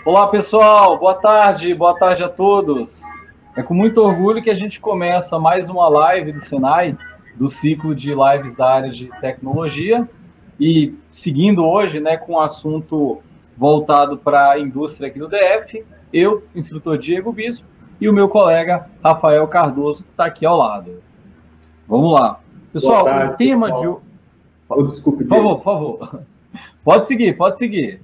Olá, pessoal. Boa tarde a todos. É com muito orgulho que a gente começa mais uma live do Senai, do ciclo de lives da área de tecnologia, e seguindo hoje, né, com um assunto voltado para a indústria aqui no DF, eu, instrutor Diego Bispo, e o meu colega Rafael Cardoso, que está aqui ao lado. Vamos lá. Boa Pessoal, o tarde, tema de... pessoal. Oh, desculpe, Por Diego. favor, por favor. Pode seguir, pode seguir.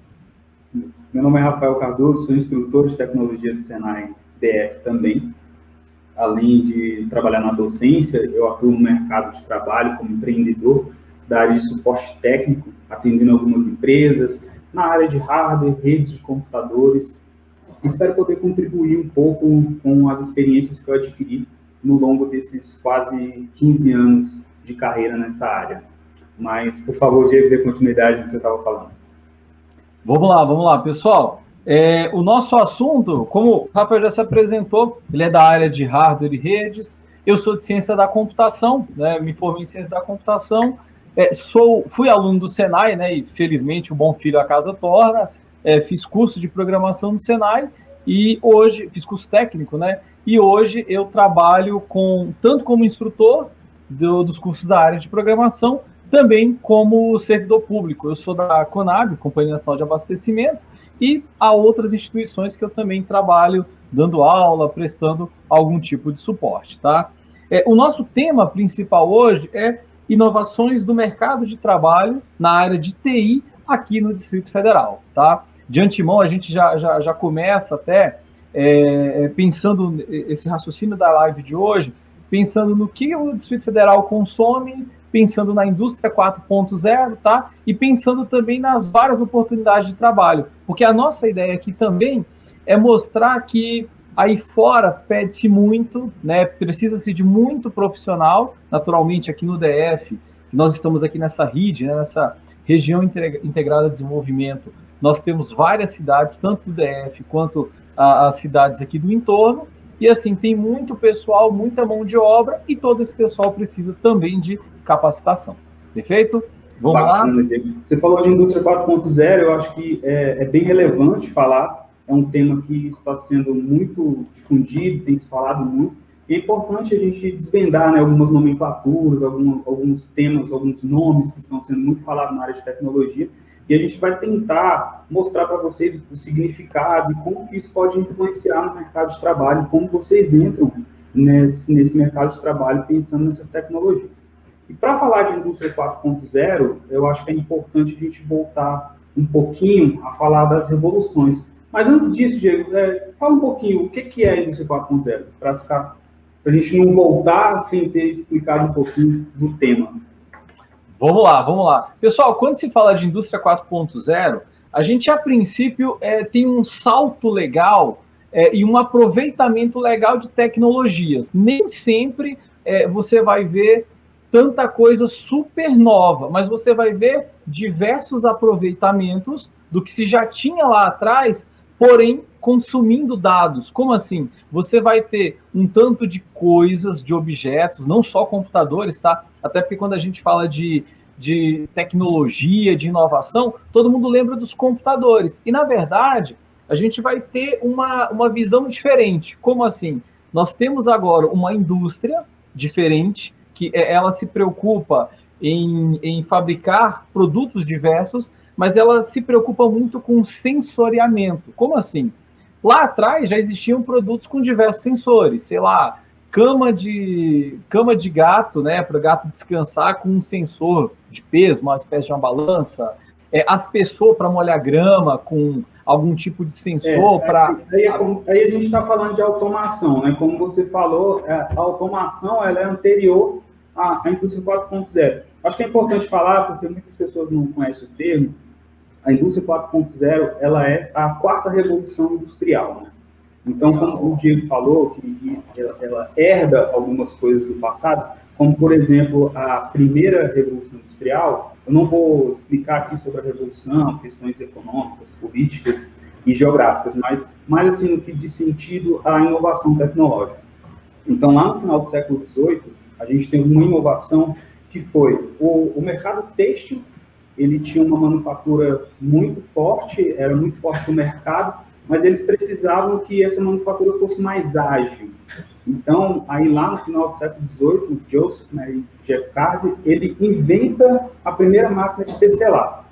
Meu nome é Rafael Cardoso, sou instrutor de tecnologia do Senai DF também. Além de trabalhar na docência, eu atuo no mercado de trabalho como empreendedor da área de suporte técnico, atendendo algumas empresas, na área de hardware, redes de computadores. Espero poder contribuir um pouco com as experiências que eu adquiri no longo desses quase 15 anos de carreira nessa área. Mas, por favor, Diego, dê continuidade no que você estava falando. Vamos lá, pessoal. O nosso assunto, como o Rafael já se apresentou, ele é da área de hardware e redes. Eu sou de ciência da computação, né? Me formei em ciência da computação. Fui aluno do Senai, né? E felizmente o bom filho a casa torna. Fiz curso de programação no Senai e hoje fiz curso técnico, né? E hoje eu trabalho tanto como instrutor dos cursos da área de programação, também como servidor público. Eu sou da Conab, Companhia Nacional de Abastecimento, e há outras instituições que eu também trabalho dando aula, prestando algum tipo de suporte, tá? O nosso tema principal hoje é inovações do mercado de trabalho na área de TI aqui no Distrito Federal, tá? De antemão, a gente já começa até pensando esse raciocínio da live de hoje, pensando no que o Distrito Federal consome, pensando na indústria 4.0, tá? E pensando também nas várias oportunidades de trabalho. Porque a nossa ideia aqui também é mostrar que aí fora pede-se muito, né? Precisa-se de muito profissional, naturalmente aqui no DF, nós estamos aqui nessa rede, né? Nessa região integrada de desenvolvimento, nós temos várias cidades, tanto do DF quanto as cidades aqui do entorno, e assim, tem muito pessoal, muita mão de obra, e todo esse pessoal precisa também de capacitação. Perfeito? Vamos lá? Bacana, Diego. Você falou de indústria 4.0, eu acho que é bem relevante falar, é um tema que está sendo muito difundido, tem se falado muito, e é importante a gente desvendar, né, algumas nomenclaturas, alguns temas, alguns nomes que estão sendo muito falados na área de tecnologia, e a gente vai tentar mostrar para vocês o significado e como que isso pode influenciar no mercado de trabalho, como vocês entram nesse mercado de trabalho pensando nessas tecnologias. E para falar de indústria 4.0, eu acho que é importante a gente voltar um pouquinho a falar das revoluções. Mas antes disso, Diego, fala um pouquinho o que é a indústria 4.0, para a gente não voltar sem ter explicado um pouquinho do tema. Vamos lá. Pessoal, quando se fala de indústria 4.0, a gente, a princípio, tem um salto legal e um aproveitamento legal de tecnologias. Nem sempre você vai ver tanta coisa super nova, mas você vai ver diversos aproveitamentos do que se já tinha lá atrás, porém consumindo dados. Como assim? Você vai ter um tanto de coisas, de objetos, não só computadores, tá? Até porque quando a gente fala de tecnologia, de inovação, todo mundo lembra dos computadores. E, na verdade, a gente vai ter uma visão diferente. Como assim? Nós temos agora uma indústria diferente, que ela se preocupa em fabricar produtos diversos, mas ela se preocupa muito com sensoriamento. Como assim? Lá atrás já existiam produtos com diversos sensores, sei lá, cama de gato, né, para o gato descansar com um sensor de peso, uma espécie de uma balança, as pessoas para molhar grama com algum tipo de sensor para... Aí a gente está falando de automação, né? Como você falou, a automação ela é anterior à indústria 4.0. Acho que é importante falar, porque muitas pessoas não conhecem o termo, a indústria 4.0 ela é a quarta revolução industrial, né? Então, como o Diego falou, que ela herda algumas coisas do passado, como, por exemplo, a primeira revolução industrial. Eu não vou explicar aqui sobre a revolução, questões econômicas, políticas e geográficas, mas mais assim no que diz sentido à inovação tecnológica. Então, lá no final do século XVIII, a gente tem uma inovação que foi o mercado têxtil. Ele tinha uma manufatura muito forte, era muito forte o mercado, mas eles precisavam que essa manufatura fosse mais ágil. Então, aí lá no final do século XVIII, o Joseph, né, e Jeff Card, ele inventa a primeira máquina de tecelar.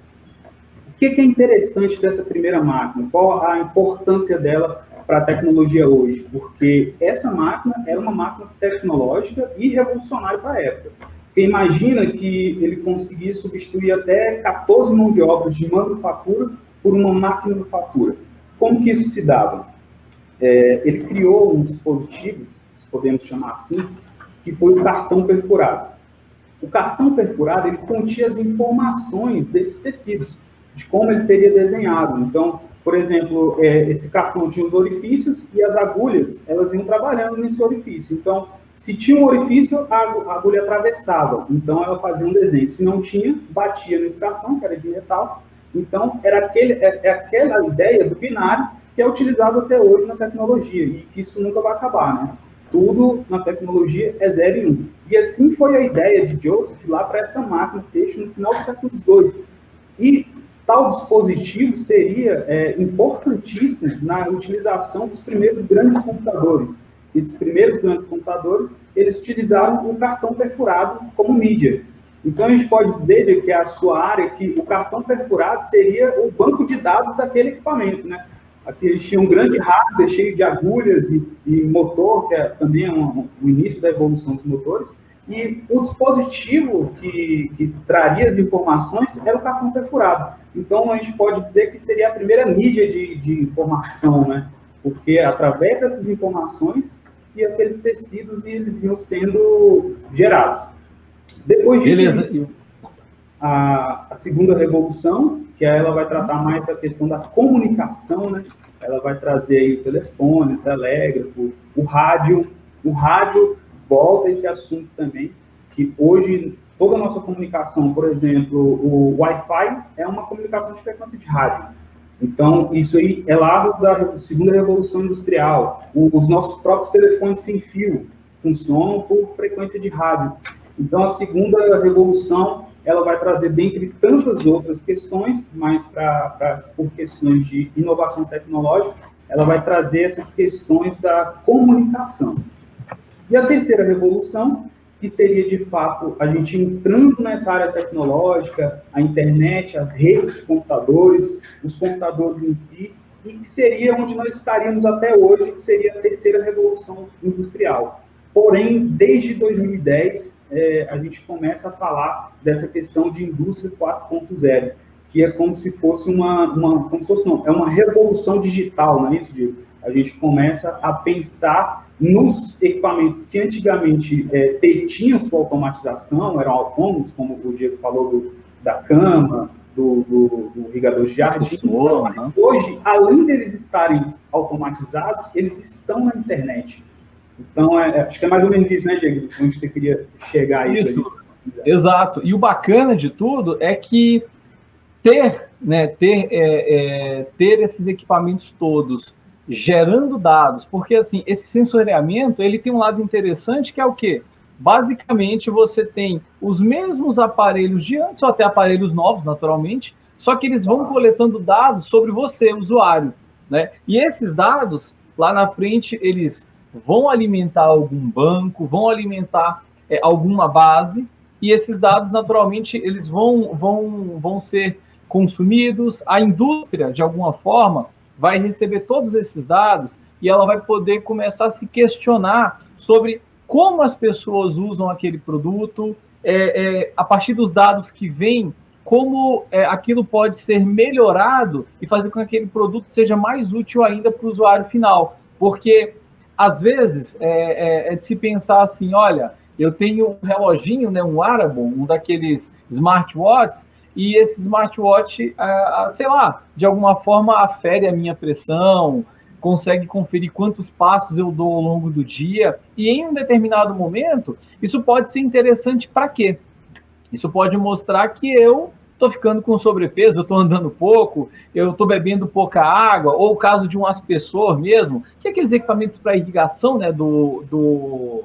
O que é interessante dessa primeira máquina? Qual a importância dela para a tecnologia hoje? Porque essa máquina era uma máquina tecnológica e revolucionária para a época. Porque imagina que ele conseguia substituir até 14 mãos de obra de manufatura por uma máquina de manufatura. Como que isso se dava? Ele criou um dispositivo, se podemos chamar assim, que foi o cartão perfurado. O cartão perfurado, ele continha as informações desses tecidos, de como ele seria desenhado. Então, por exemplo, esse cartão tinha os orifícios e as agulhas, elas iam trabalhando nesse orifício. Então, se tinha um orifício, a agulha atravessava. Então, ela fazia um desenho. Se não tinha, batia nesse cartão, que era de metal. Então, era aquela ideia do binário que é utilizado até hoje na tecnologia, e que isso nunca vai acabar, né? Tudo na tecnologia é 0 e 1. E assim foi a ideia de Joseph lá para essa máquina têxtil no final do século XVIII. E tal dispositivo seria importantíssimo na utilização dos primeiros grandes computadores. Esses primeiros grandes computadores, eles utilizaram o cartão perfurado como mídia. Então, a gente pode dizer que a sua área, que o cartão perfurado seria o banco de dados daquele equipamento, né? Aqui eles tinham um grande hardware cheio de agulhas e motor, que também é o início da evolução dos motores, e o dispositivo que traria as informações era o cartão perfurado. Então, a gente pode dizer que seria a primeira mídia de informação, né? Porque através dessas informações e aqueles tecidos eles iam sendo gerados. Depois disso, a segunda revolução, que ela vai tratar mais da questão da comunicação, né? Ela vai trazer aí o telefone, o telégrafo, o rádio. O rádio volta a esse assunto também, que hoje toda a nossa comunicação, por exemplo, o Wi-Fi é uma comunicação de frequência de rádio. Então, isso aí é lá da segunda revolução industrial. Os nossos próprios telefones sem fio funcionam por frequência de rádio. Então, a segunda revolução, ela vai trazer, dentre tantas outras questões, mas por questões de inovação tecnológica, ela vai trazer essas questões da comunicação. E a terceira revolução, que seria, de fato, a gente entrando nessa área tecnológica, a internet, as redes de computadores, os computadores em si, e que seria onde nós estaríamos até hoje, que seria a terceira revolução industrial. Porém, desde 2010, a gente começa a falar dessa questão de indústria 4.0, que é como se fosse é uma revolução digital, não é isso, Diego? A gente começa a pensar nos equipamentos que antigamente tinham sua automatização, eram autônomos, como o Diego falou da cama, do irrigador de jardim. Hoje, além deles estarem automatizados, eles estão na internet. Então, acho que é mais ou menos isso, né, Diego? Onde você queria chegar aí. Isso, exato. E o bacana de tudo é que ter esses equipamentos todos gerando dados, porque assim, esse sensoriamento, ele tem um lado interessante que é o quê? Basicamente, você tem os mesmos aparelhos de antes, ou até aparelhos novos, naturalmente, só que eles vão coletando dados sobre você, usuário, né? E esses dados, lá na frente, eles vão alimentar algum banco, vão alimentar alguma base, e esses dados, naturalmente, eles vão ser consumidos. A indústria, de alguma forma, vai receber todos esses dados e ela vai poder começar a se questionar sobre como as pessoas usam aquele produto, a partir dos dados que vêm, como aquilo pode ser melhorado e fazer com que aquele produto seja mais útil ainda para o usuário final. Porque, às vezes, é de se pensar assim, olha, eu tenho um reloginho, né, um wearable, um daqueles smartwatches, e esse smartwatch, sei lá, de alguma forma afere a minha pressão, consegue conferir quantos passos eu dou ao longo do dia, e em um determinado momento, isso pode ser interessante para quê? Isso pode mostrar que eu estou ficando com sobrepeso, eu estou andando pouco, eu estou bebendo pouca água, ou o caso de um aspersor mesmo, que é aqueles equipamentos para irrigação, né, do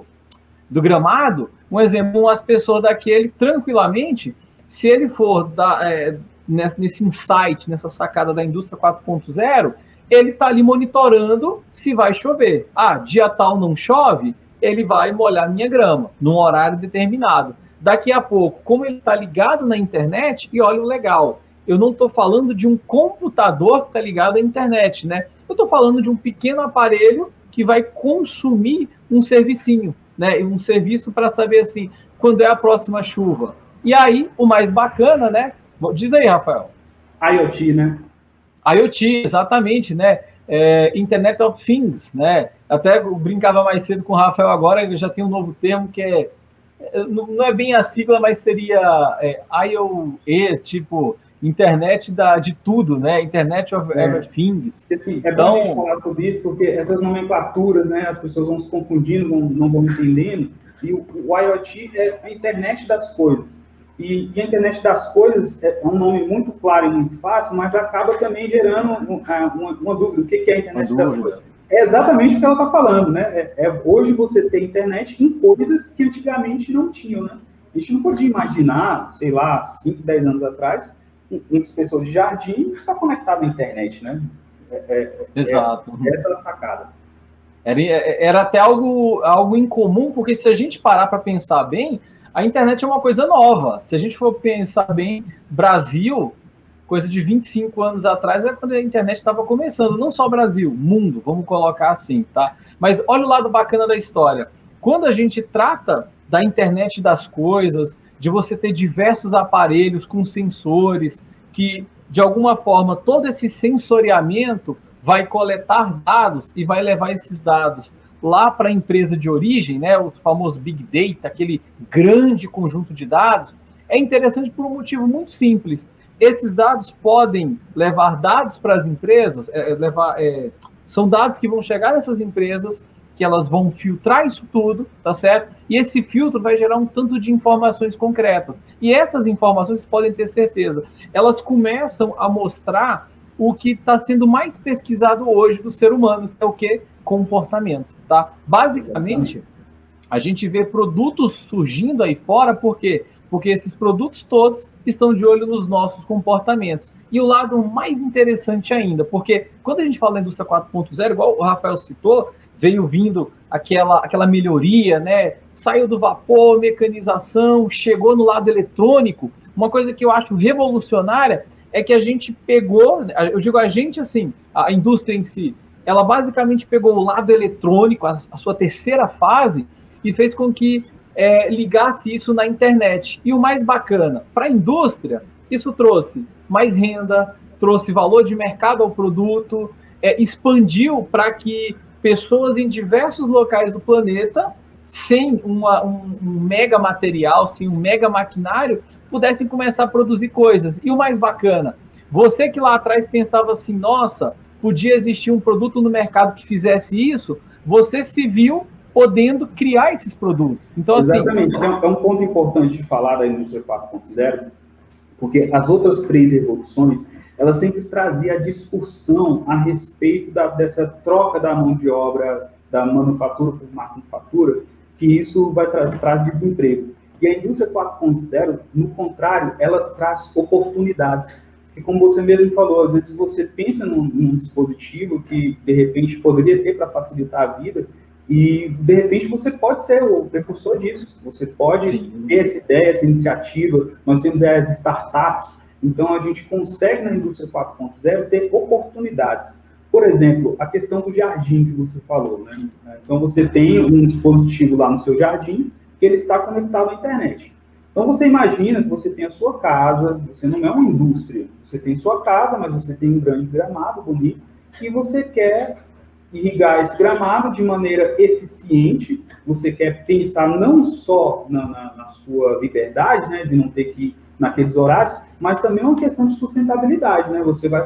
gramado. Um exemplo, um aspersor daquele, tranquilamente, se ele for nesse insight, nessa sacada da indústria 4.0, ele está ali monitorando se vai chover. Ah, dia tal não chove, ele vai molhar minha grama, num horário determinado. Daqui a pouco, como ele está ligado na internet, e olha o legal, eu não estou falando de um computador que está ligado à internet, né? Eu estou falando de um pequeno aparelho que vai consumir um servicinho, né? Um serviço para saber assim, quando é a próxima chuva. E aí, o mais bacana, né? Diz aí, Rafael. IoT, né? IoT, exatamente, né? Internet of Things, né? Até eu brincava mais cedo com o Rafael agora, eu já tenho um novo termo que não é bem a sigla, mas seria IoE, tipo internet de tudo, né? Internet of Everything. Assim, é bom a gente falar sobre isso, porque essas nomenclaturas, né? As pessoas vão se confundindo, não vão entendendo. E o IoT é a internet das coisas. E a internet das coisas é um nome muito claro e muito fácil, mas acaba também gerando uma dúvida. O que é a internet das coisas? É exatamente o que ela está falando, né? Hoje você tem internet em coisas que antigamente não tinham, né? A gente não podia imaginar, sei lá, 5, 10 anos atrás, muitas pessoas de jardim só conectadas à internet, né? Exato. Essa é a sacada. Era até algo incomum, porque se a gente parar para pensar bem, a internet é uma coisa nova. Se a gente for pensar bem, Brasil, coisa de 25 anos atrás, é quando a internet estava começando. Não só Brasil, mundo, vamos colocar assim, tá? Mas olha o lado bacana da história. Quando a gente trata da internet das coisas, de você ter diversos aparelhos com sensores, que, de alguma forma, todo esse sensoriamento vai coletar dados e vai levar esses dados lá para a empresa de origem, né, o famoso Big Data, aquele grande conjunto de dados, é interessante por um motivo muito simples. Esses dados podem levar dados para as empresas, são dados que vão chegar nessas empresas, que elas vão filtrar isso tudo, tá certo? E esse filtro vai gerar um tanto de informações concretas. E essas informações, podem ter certeza, elas começam a mostrar o que está sendo mais pesquisado hoje do ser humano, que é o quê? Comportamento, tá? Basicamente, a gente vê produtos surgindo aí fora, por quê? Porque esses produtos todos estão de olho nos nossos comportamentos. E o lado mais interessante ainda, porque quando a gente fala da indústria 4.0, igual o Rafael citou, veio vindo aquela melhoria, né? Saiu do vapor, mecanização, chegou no lado eletrônico. Uma coisa que eu acho revolucionária é que a gente pegou, eu digo a gente assim, a indústria em si, ela basicamente pegou o lado eletrônico, a sua terceira fase, e fez com que ligasse isso na internet. E o mais bacana, para a indústria, isso trouxe mais renda, trouxe valor de mercado ao produto, expandiu para que pessoas em diversos locais do planeta, sem um mega material, sem um mega maquinário, pudessem começar a produzir coisas. E o mais bacana, você que lá atrás pensava assim, nossa, podia existir um produto no mercado que fizesse isso, você se viu podendo criar esses produtos. Então, exatamente, assim, é um ponto importante de falar da indústria 4.0, porque as outras 3 revoluções, elas sempre traziam a discussão a respeito dessa troca da mão de obra, da manufatura por manufatura, que isso vai traz desemprego. E a indústria 4.0, no contrário, ela traz oportunidades. E como você mesmo falou, às vezes você pensa num dispositivo que, de repente, poderia ter para facilitar a vida, e, de repente, você pode ser o precursor disso. Você pode ter essa ideia, essa iniciativa. Nós temos as startups. Então, a gente consegue, na indústria 4.0, ter oportunidades. Por exemplo, a questão do jardim que você falou, né? Então, você tem um dispositivo lá no seu jardim que ele está conectado à internet. Então, você imagina que você tem a sua casa, você não é uma indústria, você tem sua casa, mas você tem um grande gramado bonito, e você quer irrigar esse gramado de maneira eficiente, você quer pensar não só na sua liberdade, né, de não ter que ir naqueles horários, mas também uma questão de sustentabilidade, né? Você vai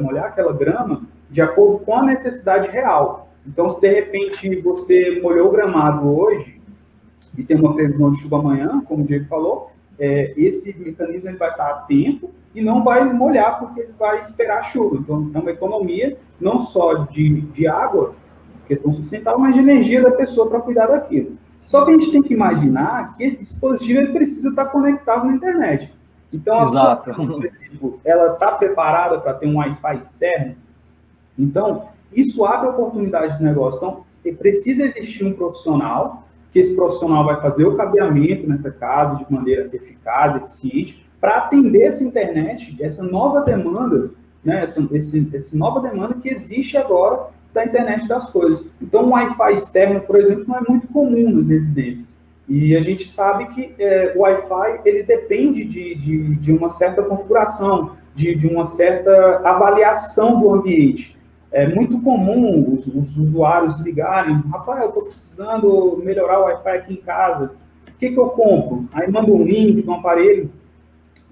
molhar aquela grama de acordo com a necessidade real. Então, se de repente você molhou o gramado hoje e tem uma previsão de chuva amanhã, como o Diego falou, esse mecanismo ele vai estar a tempo e não vai molhar porque ele vai esperar a chuva. Então, é uma economia não só de água, questão sustentável, mas de energia da pessoa para cuidar daquilo. Só que a gente tem que imaginar que esse dispositivo ele precisa estar conectado na internet. Então, exato. Ela está preparada para ter um Wi-Fi externo? Então, isso abre oportunidades de negócio. Então, precisa existir um profissional, que esse profissional vai fazer o cabeamento nessa casa de maneira eficaz, eficiente, para atender essa internet, essa nova demanda, né, essa nova demanda que existe agora da internet das coisas. Então, o Wi-Fi externo, por exemplo, não é muito comum nas residências. E a gente sabe que o Wi-Fi ele depende de uma certa configuração, de uma certa avaliação do ambiente. É muito comum os usuários ligarem: Rafael, eu estou precisando melhorar o Wi-Fi aqui em casa, o que eu compro? Aí manda um link de um aparelho.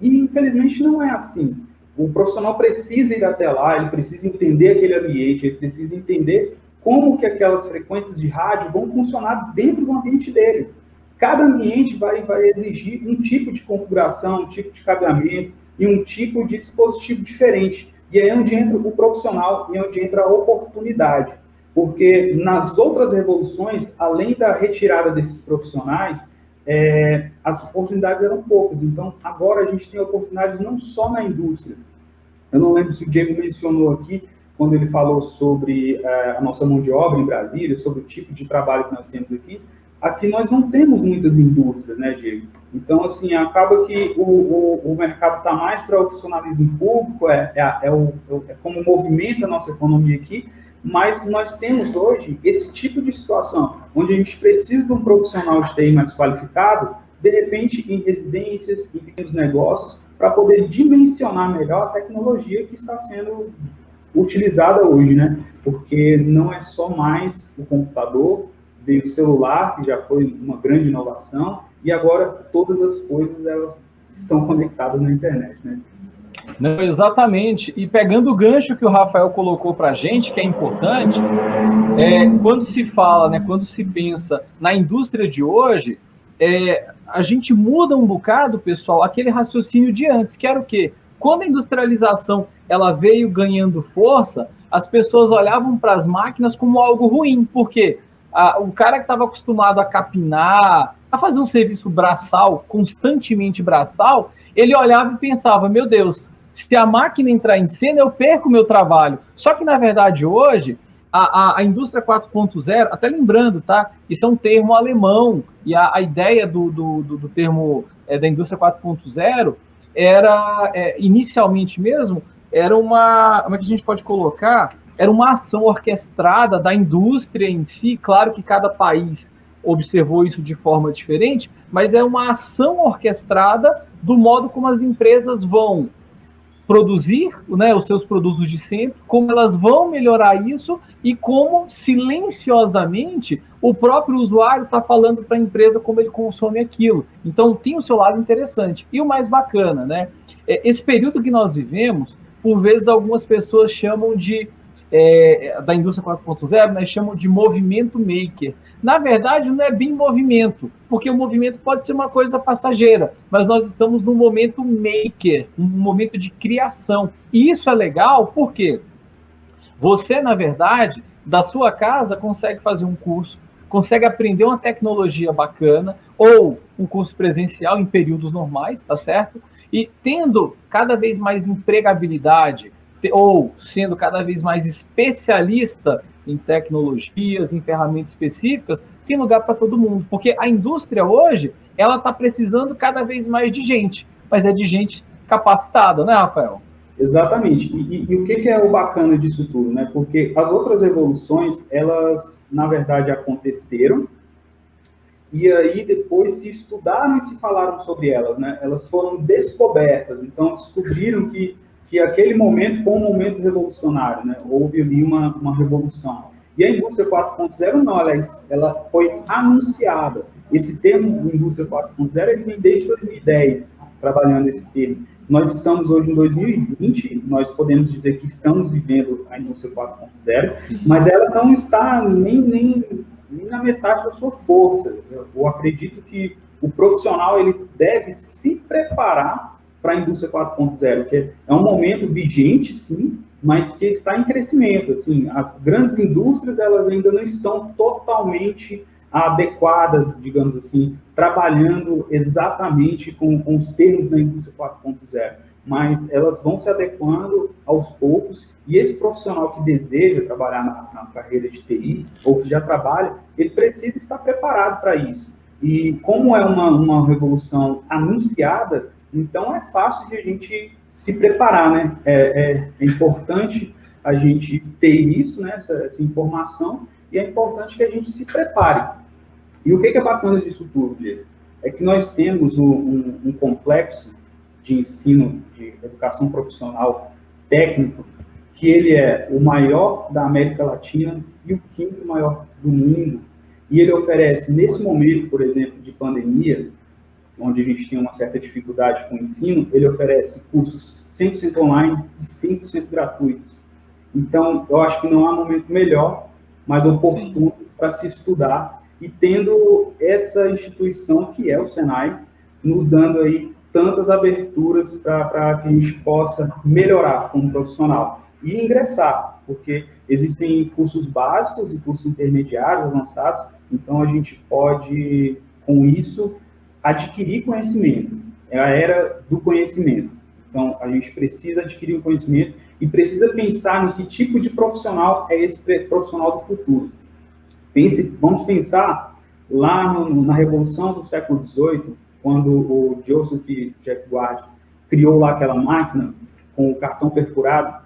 E, infelizmente, não é assim. O profissional precisa ir até lá, ele precisa entender aquele ambiente, ele precisa entender como que aquelas frequências de rádio vão funcionar dentro do ambiente dele. Cada ambiente vai exigir um tipo de configuração, um tipo de cabeamento e um tipo de dispositivo diferente. E aí é onde entra o profissional e é onde entra a oportunidade. Porque nas outras revoluções, além da retirada desses profissionais, as oportunidades eram poucas. Então, agora a gente tem oportunidades não só na indústria. Eu não lembro se o Diego mencionou aqui, quando ele falou sobre a nossa mão de obra em Brasília, sobre o tipo de trabalho que nós temos aqui. Aqui nós não temos muitas indústrias, né, Diego? Então, assim, acaba que o mercado está mais para o funcionalismo público, como movimenta a nossa economia aqui, mas nós temos hoje esse tipo de situação, onde a gente precisa de um profissional de TI mais qualificado, de repente em residências, em pequenos negócios, para poder dimensionar melhor a tecnologia que está sendo utilizada hoje, né? Porque não é só mais o computador, veio o celular, que já foi uma grande inovação, e agora todas as coisas elas estão conectadas na internet, né? Não, exatamente. E pegando o gancho que o Rafael colocou para a gente, que é importante, quando se fala, né, quando se pensa na indústria de hoje, a gente muda um bocado, pessoal, aquele raciocínio de antes, que era o quê? Quando a industrialização ela veio ganhando força, as pessoas olhavam para as máquinas como algo ruim, porque o cara que estava acostumado a capinar, a fazer um serviço braçal, constantemente braçal, ele olhava e pensava: meu Deus, se a máquina entrar em cena, eu perco o meu trabalho. Só que, na verdade, hoje, a indústria 4.0, até lembrando, tá? Isso é um termo alemão, e a ideia do termo da indústria 4.0 era, inicialmente mesmo, era uma, como é que a gente pode colocar? Era uma ação orquestrada da indústria em si. Claro que cada país observou isso de forma diferente, mas é uma ação orquestrada do modo como as empresas vão produzir, né, os seus produtos de sempre, como elas vão melhorar isso e como silenciosamente o próprio usuário está falando para a empresa como ele consome aquilo. Então tem o seu lado interessante. E o mais bacana, né? Esse período que nós vivemos, por vezes algumas pessoas chamam da indústria 4.0, né, chamam de movimento maker. Na verdade, não é bem movimento, porque o movimento pode ser uma coisa passageira, mas nós estamos num momento maker, um momento de criação. E isso é legal porque você, na verdade, da sua casa, consegue fazer um curso, consegue aprender uma tecnologia bacana, ou um curso presencial em períodos normais, tá certo? E tendo cada vez mais empregabilidade, ou sendo cada vez mais especialista em tecnologias, em ferramentas específicas, tem lugar para todo mundo. Porque a indústria hoje, ela está precisando cada vez mais de gente, mas é de gente capacitada, né, Rafael? Exatamente. E o que é o bacana disso tudo, né? Porque as outras revoluções, elas, na verdade, aconteceram, e aí depois se estudaram e se falaram sobre elas, né? Elas foram descobertas, então descobriram que aquele momento foi um momento revolucionário, né? Houve ali uma revolução. E a indústria 4.0 não, ela foi anunciada. Esse termo, indústria 4.0, ele vem desde 2010, trabalhando esse termo. Nós estamos hoje em 2020, nós podemos dizer que estamos vivendo a indústria 4.0, mas ela não está nem na metade da sua força. Eu acredito que o profissional ele deve se preparar para a indústria 4.0, que é um momento vigente, sim, mas que está em crescimento. Assim, as grandes indústrias elas ainda não estão totalmente adequadas, digamos assim, trabalhando exatamente com os termos da indústria 4.0. mas elas vão se adequando aos poucos, e esse profissional que deseja trabalhar na carreira de TI, ou que já trabalha, ele precisa estar preparado para isso. E como é uma revolução anunciada, então é fácil de a gente se preparar, né? É importante a gente ter isso, né? Essa informação, e é importante que a gente se prepare. E o que é bacana disso tudo, Diego? É que nós temos um complexo de ensino, de educação profissional técnico, que ele é o maior da América Latina e o quinto maior do mundo. E ele oferece, nesse momento, por exemplo, de pandemia, onde a gente tem uma certa dificuldade com o ensino, ele oferece cursos 100% online e 100% gratuitos. Então, eu acho que não há momento melhor, mais oportuno para se estudar, e tendo essa instituição que é o Senai, nos dando aí tantas aberturas para que a gente possa melhorar como profissional e ingressar, porque existem cursos básicos e cursos intermediários, avançados, então a gente pode, com isso, adquirir conhecimento. É a era do conhecimento. Então, a gente precisa adquirir o conhecimento e precisa pensar no que tipo de profissional é esse profissional do futuro. Vamos pensar lá na Revolução do século XVIII, quando o Joseph Jacquard criou lá aquela máquina com o cartão perfurado.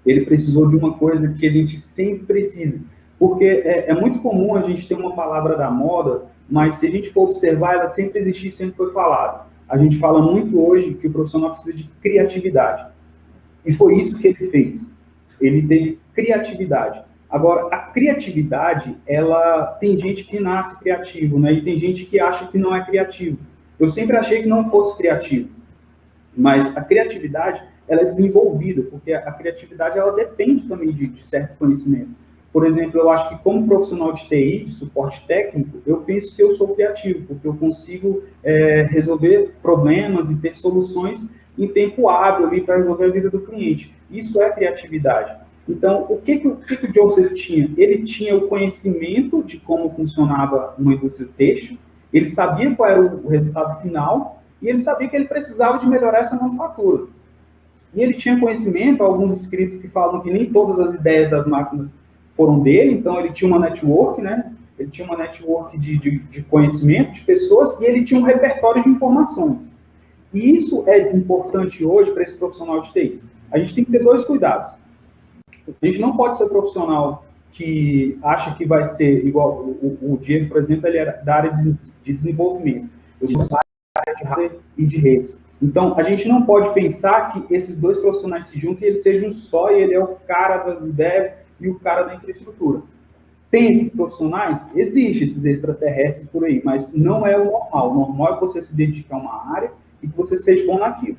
Ele precisou de uma coisa que a gente sempre precisa, porque é muito comum a gente ter uma palavra da moda, mas se a gente for observar, ela sempre existiu, sempre foi falada. A gente fala muito hoje que o profissional precisa de criatividade. E foi isso que ele fez. Ele teve criatividade. Agora, a criatividade, ela tem gente que nasce criativo, né? E tem gente que acha que não é criativo. Eu sempre achei que não fosse criativo. Mas a criatividade, ela é desenvolvida, porque a criatividade, ela depende também de certo conhecimento. Por exemplo, eu acho que como profissional de TI, de suporte técnico, eu penso que eu sou criativo, porque eu consigo resolver problemas e ter soluções em tempo hábil para resolver a vida do cliente. Isso é criatividade. Então, o que o Joseph tinha? Ele tinha o conhecimento de como funcionava uma indústria têxtil, ele sabia qual era o resultado final, e ele sabia que ele precisava de melhorar essa manufatura. E ele tinha conhecimento, alguns escritos que falam que nem todas as ideias das máquinas foram dele, então ele tinha uma network, né? Ele tinha uma network de conhecimento, de pessoas, e ele tinha um repertório de informações. E isso é importante hoje para esse profissional de TI. A gente tem que ter dois cuidados. A gente não pode ser profissional que acha que vai ser igual o Diego, por exemplo, ele era da área de desenvolvimento. Eu sou da área de hardware e de redes. Então, a gente não pode pensar que esses dois profissionais se juntem e eles sejam só, e ele é o cara do dev e o cara da infraestrutura. Tem esses profissionais? Existem esses extraterrestres por aí, mas não é o normal. O normal é você se dedicar a uma área e que você seja bom naquilo.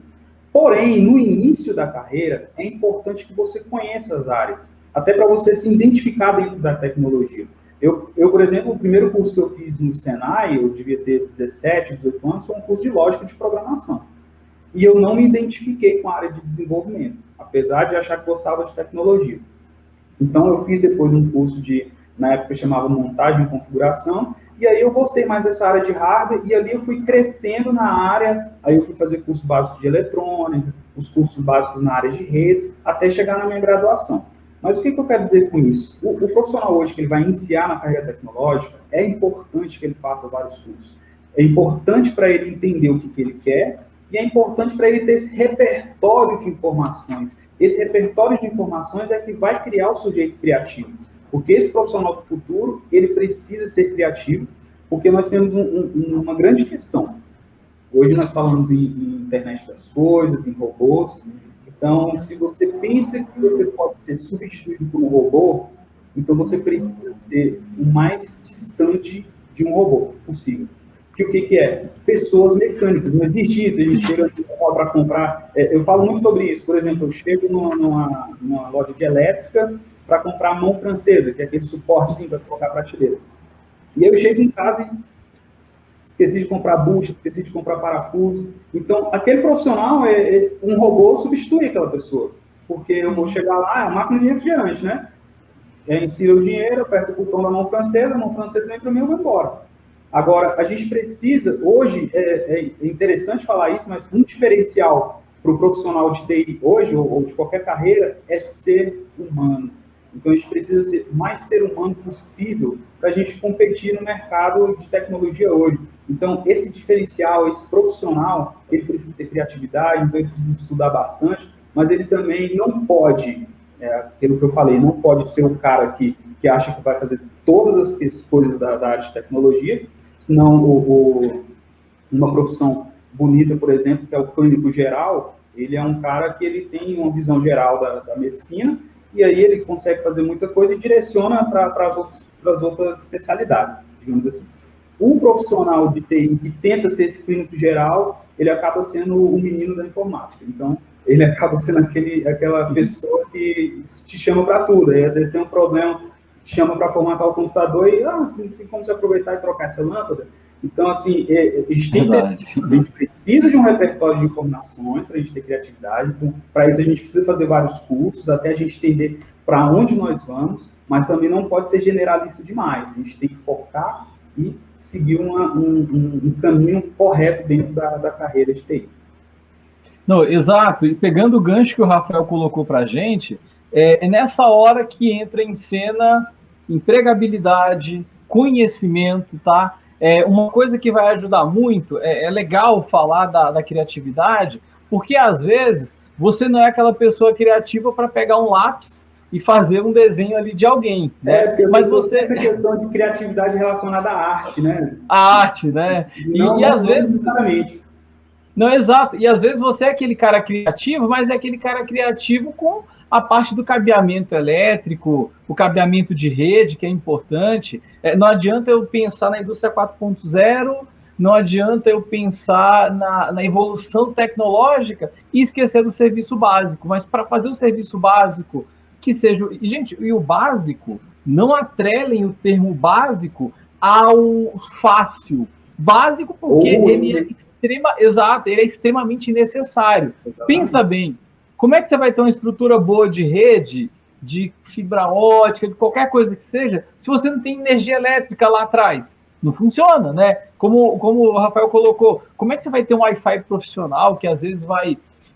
Porém, no início da carreira, é importante que você conheça as áreas, até para você se identificar dentro da tecnologia. Eu, por exemplo, o primeiro curso que eu fiz no Senai, eu devia ter 17, 18 anos, foi um curso de lógica de programação. E eu não me identifiquei com a área de desenvolvimento, apesar de achar que gostava de tecnologia. Então, eu fiz depois um curso na época chamava montagem e configuração, e aí eu gostei mais dessa área de hardware, e ali eu fui crescendo na área, aí eu fui fazer curso básico de eletrônica, os cursos básicos na área de redes, até chegar na minha graduação. Mas o que eu quero dizer com isso? O profissional hoje que ele vai iniciar na carreira tecnológica, é importante que ele faça vários cursos. É importante para ele entender o que ele quer, e é importante para ele ter esse repertório de informações. Esse repertório de informações é que vai criar o sujeito criativo. Porque esse profissional do futuro, ele precisa ser criativo, porque nós temos uma grande questão. Hoje nós falamos em internet das coisas, em robôs. Então, se você pensa que você pode ser substituído por um robô, então você precisa ser o mais distante de um robô possível. Que o que é? Pessoas mecânicas. Não existe isso. A gente chega para comprar... eu falo muito sobre isso. Por exemplo, eu chego numa loja de elétrica para comprar a mão francesa, que é aquele suporte para colocar a prateleira. E aí eu chego em casa e esqueci de comprar bucha, esqueci de comprar parafuso. Então, aquele profissional, um robô substitui aquela pessoa. Porque eu vou chegar lá, é uma máquina de refrigerante, né? Insiro o dinheiro, aperto o botão da mão francesa, a mão francesa vem para mim e eu vou embora. Agora, a gente precisa, hoje, é interessante falar isso, mas um diferencial para o profissional de TI hoje, ou de qualquer carreira, é ser humano. Então, a gente precisa ser mais ser humano possível para a gente competir no mercado de tecnologia hoje. Então, esse diferencial, esse profissional, ele precisa ter criatividade, então ele precisa estudar bastante, mas ele também não pode, aquilo que eu falei, não pode ser o cara que acha que vai fazer todas as coisas da área de tecnologia, senão uma profissão bonita, por exemplo, que é o clínico geral, ele é um cara que ele tem uma visão geral da medicina, e aí ele consegue fazer muita coisa e direciona para as outras especialidades, digamos assim. Um profissional de TI que tenta ser esse clínico geral, ele acaba sendo o menino da informática. Então, ele acaba sendo aquela pessoa que te chama para tudo. Aí, às vezes, tem um problema, te chama para formatar o computador e, assim, tem como você aproveitar e trocar essa lâmpada? Então, assim, a gente precisa de um repertório de informações para a gente ter criatividade. Então, para isso, a gente precisa fazer vários cursos, até a gente entender para onde nós vamos, mas também não pode ser generalista demais. A gente tem que focar e seguir um caminho correto dentro da carreira de TI. Não, exato. E pegando o gancho que o Rafael colocou para a gente, é nessa hora que entra em cena empregabilidade, conhecimento, tá? Uma coisa que vai ajudar muito, é legal falar da criatividade, porque às vezes você não é aquela pessoa criativa para pegar um lápis e fazer um desenho ali de alguém, né? Mas você... Essa questão de criatividade relacionada à arte, né? A arte, né? E às vezes... Não, exato. E às vezes você é aquele cara criativo, mas é aquele cara criativo com a parte do cabeamento elétrico, o cabeamento de rede, que é importante. Não adianta eu pensar na indústria 4.0, não adianta eu pensar na evolução tecnológica e esquecer do serviço básico. Mas para fazer o serviço básico que seja... E, gente, e o básico, não atrelem o termo básico ao fácil. Básico porque ele é exato, ele é extremamente necessário. Pensa bem, como é que você vai ter uma estrutura boa de rede, de fibra ótica, de qualquer coisa que seja, se você não tem energia elétrica lá atrás? Não funciona, né? Como o Rafael colocou, como é que você vai ter um Wi-Fi profissional que às vezes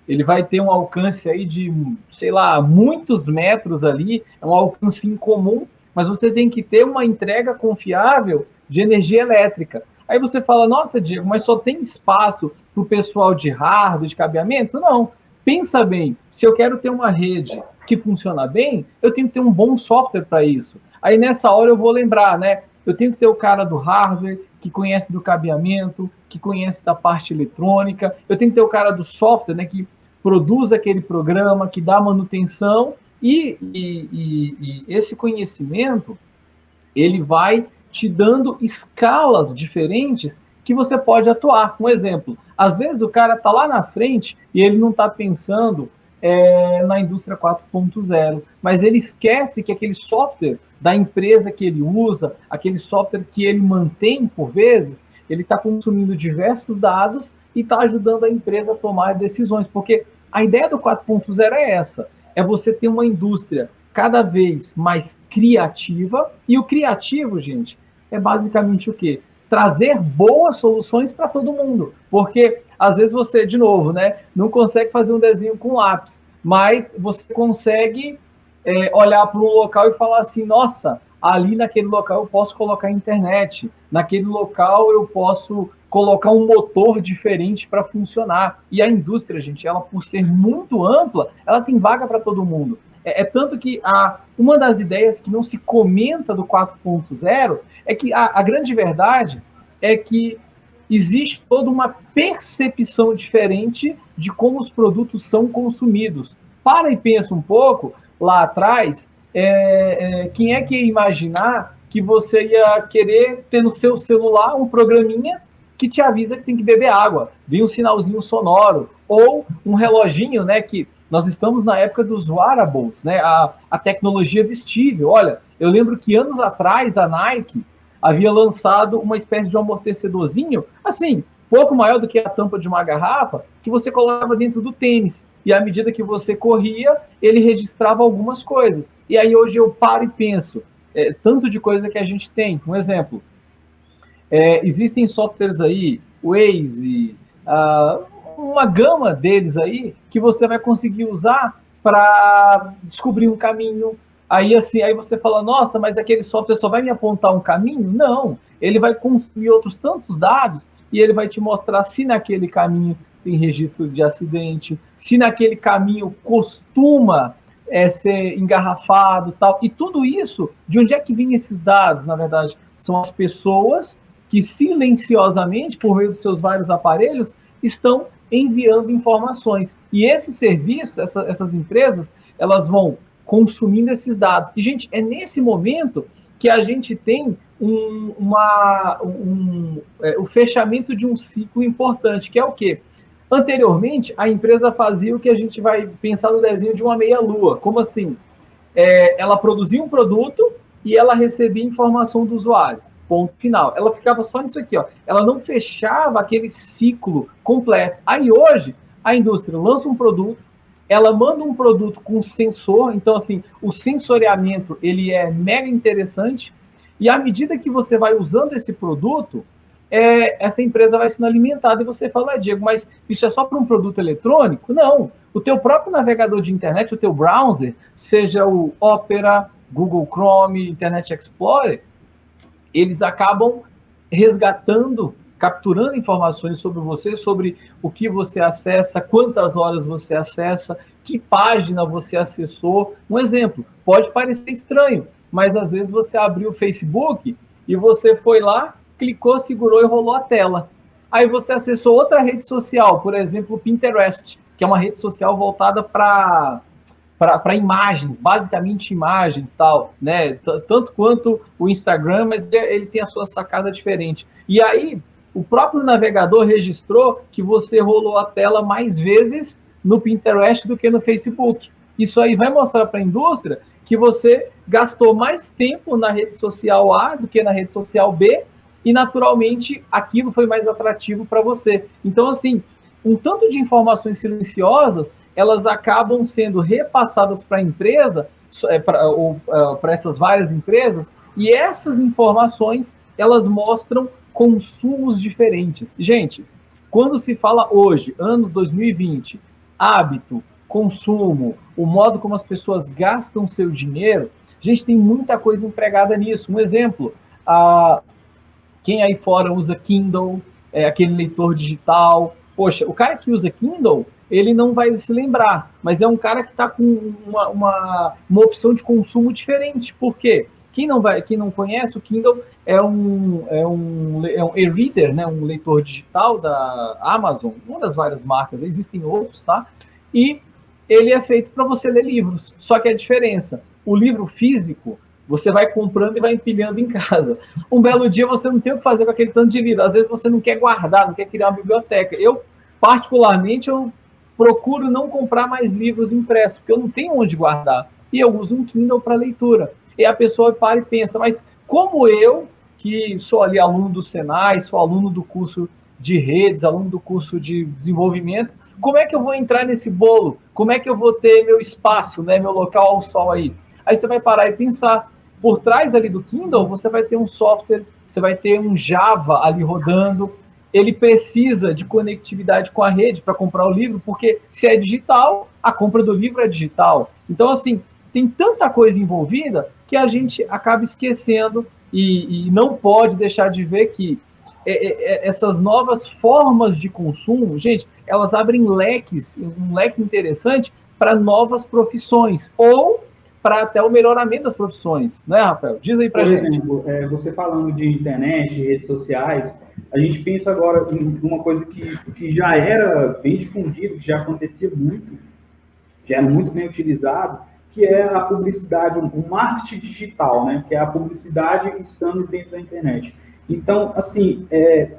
ele vai ter um alcance aí de, sei lá, muitos metros ali, é um alcance incomum, mas você tem que ter uma entrega confiável de energia elétrica. Aí você fala, nossa, Diego, mas só tem espaço para o pessoal de hardware, de cabeamento? Não. Pensa bem, se eu quero ter uma rede que funciona bem, eu tenho que ter um bom software para isso. Aí nessa hora eu vou lembrar, né? Eu tenho que ter o cara do hardware, que conhece do cabeamento, que conhece da parte eletrônica. Eu tenho que ter o cara do software, né? Que produz aquele programa, que dá manutenção. E esse conhecimento, ele vai te dando escalas diferentes que você pode atuar. Um exemplo, às vezes o cara está lá na frente e ele não está pensando na indústria 4.0, mas ele esquece que aquele software da empresa que ele usa, aquele software que ele mantém por vezes, ele está consumindo diversos dados e está ajudando a empresa a tomar decisões, porque a ideia do 4.0 é essa, é você ter uma indústria cada vez mais criativa, e o criativo, gente, é basicamente o quê? Trazer boas soluções para todo mundo, porque às vezes você, de novo, né, não consegue fazer um desenho com lápis, mas você consegue olhar para um local e falar assim, nossa, ali naquele local eu posso colocar internet, naquele local eu posso colocar um motor diferente para funcionar. E a indústria, gente, ela por ser muito ampla, ela tem vaga para todo mundo. Tanto que uma das ideias que não se comenta do 4.0 é que a grande verdade é que existe toda uma percepção diferente de como os produtos são consumidos. Para e pensa um pouco, lá atrás, quem é que ia imaginar que você ia querer ter no seu celular um programinha que te avisa que tem que beber água, vem um sinalzinho sonoro, ou um reloginho, né, que nós estamos na época dos wearables, né, a tecnologia vestível. Olha, eu lembro que anos atrás a Nike havia lançado uma espécie de um amortecedorzinho, assim, pouco maior do que a tampa de uma garrafa, que você colocava dentro do tênis. E à medida que você corria, ele registrava algumas coisas. E aí hoje eu paro e penso, tanto de coisa que a gente tem. Um exemplo, existem softwares aí, Waze, uma gama deles aí que você vai conseguir usar para descobrir um caminho. Aí, assim, aí você fala, nossa, mas aquele software só vai me apontar um caminho? Não, ele vai construir outros tantos dados e ele vai te mostrar se naquele caminho tem registro de acidente, se naquele caminho costuma ser engarrafado, tal. E tudo isso, de onde é que vêm esses dados, na verdade? São as pessoas que silenciosamente, por meio dos seus vários aparelhos, estão enviando informações. E esse serviço, essas empresas, elas vão consumindo esses dados. E, gente, é nesse momento que a gente tem o fechamento de um ciclo importante, que é o quê? Anteriormente, a empresa fazia o que a gente vai pensar no desenho de uma meia-lua. Como assim? Ela produzia um produto e ela recebia informação do usuário. Ponto final. Ela ficava só nisso aqui, ó. Ela não fechava aquele ciclo completo. Aí hoje, a indústria lança um produto, ela manda um produto com sensor, então assim, o sensoriamento ele é mega interessante, e à medida que você vai usando esse produto, essa empresa vai sendo alimentada, e você fala, Diego, mas isso é só para um produto eletrônico? Não, o teu próprio navegador de internet, o teu browser, seja o Opera, Google Chrome, Internet Explorer, eles acabam resgatando, capturando informações sobre você, sobre o que você acessa, quantas horas você acessa, que página você acessou. Um exemplo, pode parecer estranho, mas às vezes você abriu o Facebook e você foi lá, clicou, segurou e rolou a tela. Aí você acessou outra rede social, por exemplo, o Pinterest, que é uma rede social voltada para imagens, basicamente imagens, tal, né? Tanto quanto o Instagram, mas ele tem a sua sacada diferente. E aí, o próprio navegador registrou que você rolou a tela mais vezes no Pinterest do que no Facebook. Isso aí vai mostrar para a indústria que você gastou mais tempo na rede social A do que na rede social B, e naturalmente aquilo foi mais atrativo para você. Então, assim, um tanto de informações silenciosas, elas acabam sendo repassadas para a empresa, para essas várias empresas, e essas informações, elas mostram consumos diferentes. Gente, quando se fala hoje, ano 2020, hábito, consumo, o modo como as pessoas gastam seu dinheiro, a gente tem muita coisa empregada nisso. Um exemplo, quem aí fora usa Kindle, aquele leitor digital. Poxa, o cara que usa Kindle, ele não vai se lembrar, mas é um cara que está com uma opção de consumo diferente. Por quê? Quem não conhece, o Kindle é um e-reader, né, um leitor digital da Amazon, uma das várias marcas, existem outros, tá? E ele é feito para você ler livros. Só que a diferença, o livro físico, você vai comprando e vai empilhando em casa. Um belo dia você não tem o que fazer com aquele tanto de livro. Às vezes você não quer guardar, não quer criar uma biblioteca. Eu, particularmente, eu procuro não comprar mais livros impressos, porque eu não tenho onde guardar. E eu uso um Kindle para leitura. E a pessoa para e pensa, mas como eu, que sou ali aluno do Senai, sou aluno do curso de redes, aluno do curso de desenvolvimento, como é que eu vou entrar nesse bolo? Como é que eu vou ter meu espaço, né, meu local ao sol aí? Aí você vai parar e pensar, por trás ali do Kindle, você vai ter um software, você vai ter um Java ali rodando, ele precisa de conectividade com a rede para comprar o livro, porque se é digital, a compra do livro é digital. Então, assim, tem tanta coisa envolvida que a gente acaba esquecendo e não pode deixar de ver que essas novas formas de consumo, gente, elas abrem leques, um leque interessante para novas profissões, ou para até o melhoramento das profissões, né, Rafael? Diz aí para gente. Por exemplo, você falando de internet, de redes sociais, a gente pensa agora em uma coisa que já era bem difundida, que já acontecia muito, já era muito bem utilizado, que é a publicidade, o marketing digital, né? Que é a publicidade estando dentro da internet. Então, assim,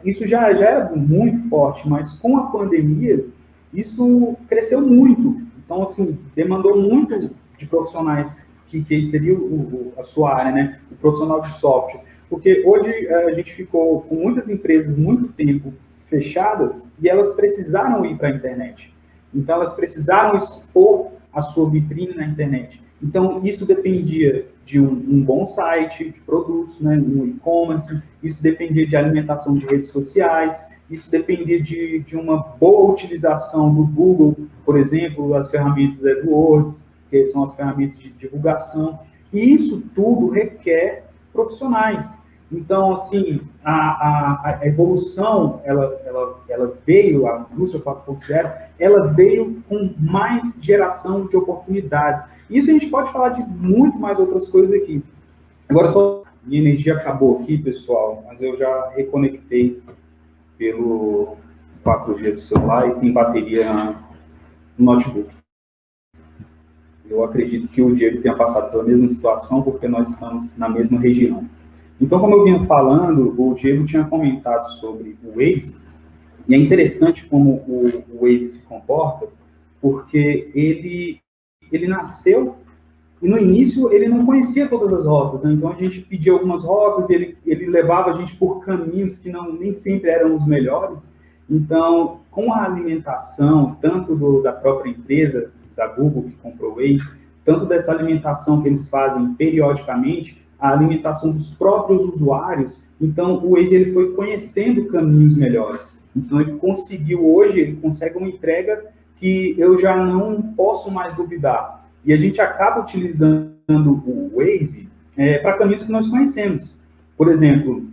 isso já é muito forte, mas com a pandemia, isso cresceu muito. Então, assim, demandou muito de profissionais que seria a sua área, né? O profissional de software. Porque hoje a gente ficou com muitas empresas muito tempo fechadas e elas precisaram ir para a internet. Então, elas precisaram expor a sua vitrine na internet. Então, isso dependia de um bom site de produtos, né, um e-commerce, isso dependia de alimentação de redes sociais, isso dependia de uma boa utilização do Google, por exemplo, as ferramentas AdWords, que são as ferramentas de divulgação, e isso tudo requer profissionais. Então, assim, a evolução, ela veio, a indústria 4.0, ela veio com mais geração de oportunidades. Isso a gente pode falar de muito mais outras coisas aqui. Agora, só minha energia acabou aqui, pessoal, mas eu já reconectei pelo 4G do celular e tem bateria no notebook. Eu acredito que o Diego tenha passado pela mesma situação, porque nós estamos na mesma região. Então, como eu vinha falando, o Diego tinha comentado sobre o Waze, e é interessante como o Waze se comporta, porque ele nasceu, e no início ele não conhecia todas as rotas, né? Então a gente pedia algumas rotas, e ele levava a gente por caminhos que nem sempre eram os melhores. Então, com a alimentação, tanto da própria empresa, da Google, que comprou o Waze, tanto dessa alimentação que eles fazem periodicamente, a alimentação dos próprios usuários, então o Waze ele foi conhecendo caminhos melhores. Então ele consegue uma entrega que eu já não posso mais duvidar. E a gente acaba utilizando o Waze para caminhos que nós conhecemos. Por exemplo,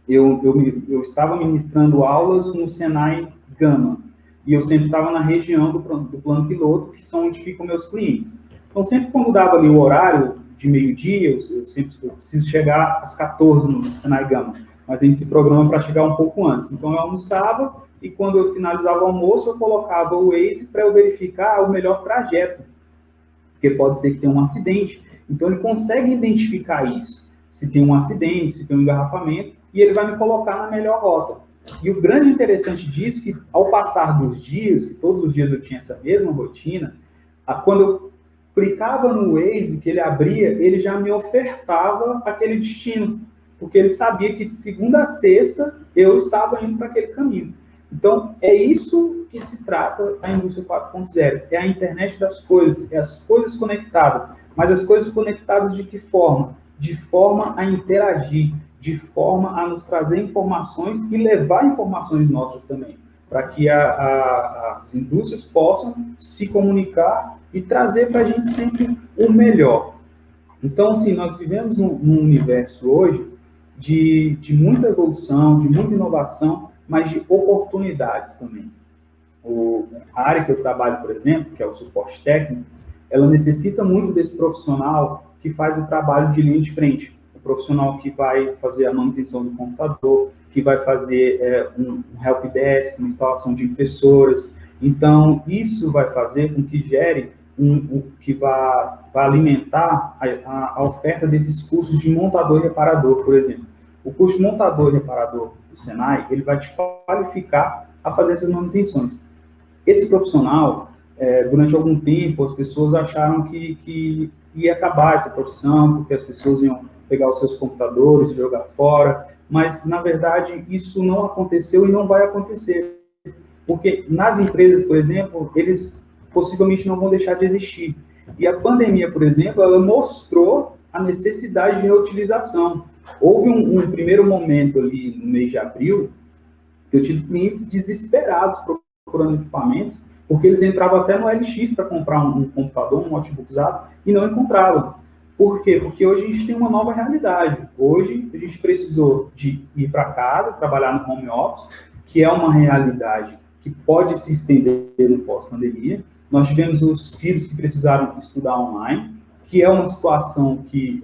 eu estava ministrando aulas no Senai Gama, e eu sempre estava na região do plano piloto, que são onde ficam meus clientes. Então, sempre quando dava ali o horário de meio-dia, eu preciso chegar às 14 no Senai Gama, mas a gente se programa para chegar um pouco antes. Então, eu almoçava, e quando eu finalizava o almoço, eu colocava o Waze para eu verificar o melhor trajeto, porque pode ser que tenha um acidente. Então, ele consegue identificar isso, se tem um acidente, se tem um engarrafamento, e ele vai me colocar na melhor rota. E o grande interessante disso é que, ao passar dos dias, que todos os dias eu tinha essa mesma rotina, quando eu clicava no Waze, que ele abria, ele já me ofertava aquele destino, porque ele sabia que de segunda a sexta eu estava indo para aquele caminho. Então, é isso que se trata a indústria 4.0, é a internet das coisas, é as coisas conectadas. Mas as coisas conectadas de que forma? De forma a interagir, de forma a nos trazer informações e levar informações nossas também, para que as indústrias possam se comunicar e trazer para a gente sempre o melhor. Então, assim, nós vivemos num universo hoje de muita evolução, de muita inovação, mas de oportunidades também. A área que eu trabalho, por exemplo, que é o suporte técnico, ela necessita muito desse profissional que faz o trabalho de linha de frente. O profissional que vai fazer a manutenção do computador, que vai fazer um helpdesk, uma instalação de impressoras. Então, isso vai fazer com que gere que vai alimentar a oferta desses cursos de montador e reparador, por exemplo. O curso de montador e reparador do Senai, ele vai te qualificar a fazer essas manutenções. Esse profissional, durante algum tempo, as pessoas acharam que ia acabar essa profissão, porque as pessoas iam pegar os seus computadores e jogar fora, mas, na verdade, isso não aconteceu e não vai acontecer. Porque nas empresas, por exemplo, eles possivelmente não vão deixar de existir. E a pandemia, por exemplo, ela mostrou a necessidade de reutilização. Houve um primeiro momento ali no mês de abril, que eu tive clientes desesperados procurando equipamentos, porque eles entravam até no LX para comprar um computador, um notebook usado, e não encontravam. Por quê? Porque hoje a gente tem uma nova realidade. Hoje a gente precisou de ir para casa, trabalhar no home office, que é uma realidade que pode se estender no pós-pandemia. Nós tivemos os filhos que precisaram estudar online, que é uma situação que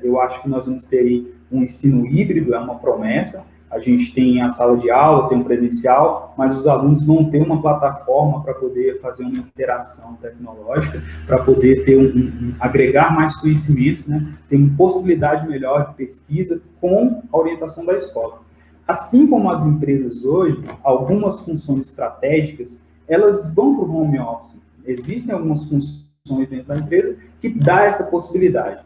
eu acho que nós vamos ter aí um ensino híbrido, é uma promessa. A gente tem a sala de aula, tem um presencial, mas os alunos vão ter uma plataforma para poder fazer uma interação tecnológica, para poder ter agregar mais conhecimentos, né? Ter uma possibilidade melhor de pesquisa com a orientação da escola. Assim como as empresas hoje, algumas funções estratégicas, elas vão para o home office. Existem algumas funções dentro da empresa que dá essa possibilidade.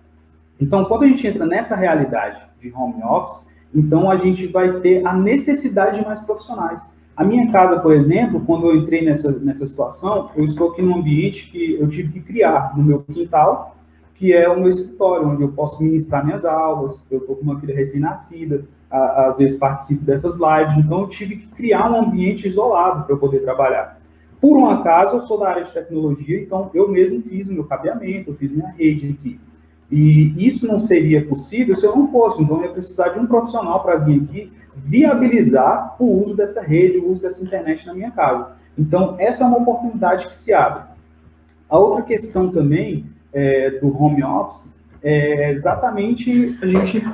Então, quando a gente entra nessa realidade de home office, então a gente vai ter a necessidade de mais profissionais. A minha casa, por exemplo, quando eu entrei nessa situação, eu estou aqui num ambiente que eu tive que criar no meu quintal, que é o meu escritório, onde eu posso ministrar minhas aulas, eu estou com uma filha recém-nascida, às vezes participo dessas lives, então eu tive que criar um ambiente isolado para eu poder trabalhar. Por um acaso, eu sou da área de tecnologia, então eu mesmo fiz o meu cabeamento, eu fiz minha rede aqui. E isso não seria possível se eu não fosse, então eu ia precisar de um profissional para vir aqui viabilizar o uso dessa rede, o uso dessa internet na minha casa. Então, essa é uma oportunidade que se abre. A outra questão também do home office é exatamente a gente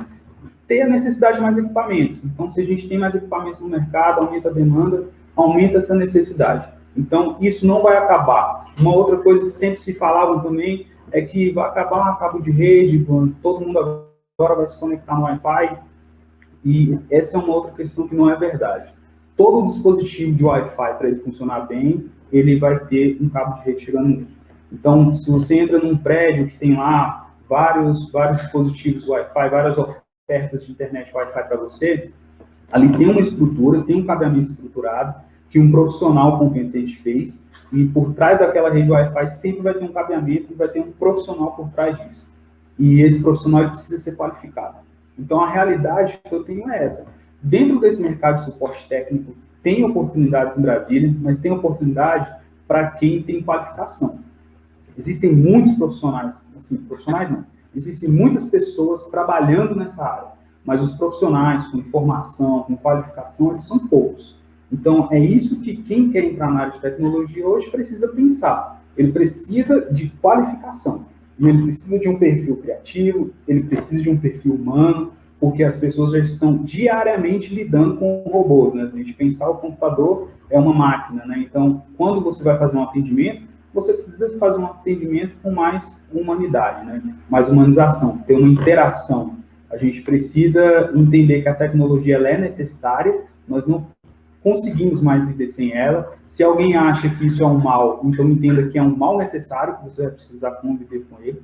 ter a necessidade de mais equipamentos. Então, se a gente tem mais equipamentos no mercado, aumenta a demanda, aumenta essa necessidade. Então, isso não vai acabar. Uma outra coisa que sempre se falava também é que vai acabar o cabo de rede, todo mundo agora vai se conectar no Wi-Fi, e essa é uma outra questão que não é verdade. Todo dispositivo de Wi-Fi, para ele funcionar bem, ele vai ter um cabo de rede chegando nele. Então, se você entra num prédio que tem lá vários dispositivos Wi-Fi, várias ofertas de internet Wi-Fi para você, ali tem uma estrutura, tem um cabeamento estruturado, que um profissional competente fez, e por trás daquela rede Wi-Fi sempre vai ter um cabeamento e vai ter um profissional por trás disso. E esse profissional precisa ser qualificado. Então, a realidade que eu tenho é essa. Dentro desse mercado de suporte técnico, tem oportunidades em Brasília, mas tem oportunidade para quem tem qualificação. Existem muitos profissionais, assim, profissionais não, existem muitas pessoas trabalhando nessa área, mas os profissionais com formação, com qualificação, eles são poucos. Então, é isso que quem quer entrar na área de tecnologia hoje precisa pensar. Ele precisa de qualificação. E ele precisa de um perfil criativo, ele precisa de um perfil humano, porque as pessoas já estão diariamente lidando com robôs, né? A gente pensar o computador é uma máquina, né? Então, quando você vai fazer um atendimento, você precisa fazer um atendimento com mais humanidade, né? Mais humanização, ter uma interação. A gente precisa entender que a tecnologia ela é necessária, nós não conseguimos mais viver sem ela. Se alguém acha que isso é um mal, então entenda que é um mal necessário, que você vai precisar conviver com ele.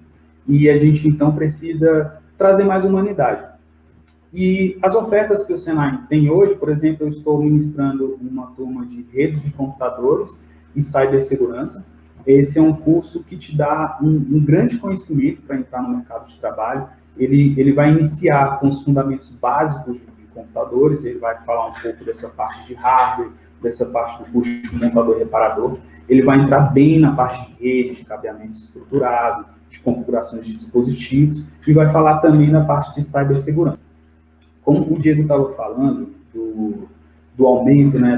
E a gente, então, precisa trazer mais humanidade. E as ofertas que o Senai tem hoje, por exemplo, eu estou ministrando uma turma de redes de computadores e cibersegurança. Esse é um curso que te dá um grande conhecimento para entrar no mercado de trabalho. Ele vai iniciar com os fundamentos básicos computadores, ele vai falar um pouco dessa parte de hardware, dessa parte do curso de montador reparador. Ele vai entrar bem na parte de rede, de cabeamento estruturado, de configurações de dispositivos, e vai falar também na parte de cibersegurança. Como o Diego estava falando do aumento, né,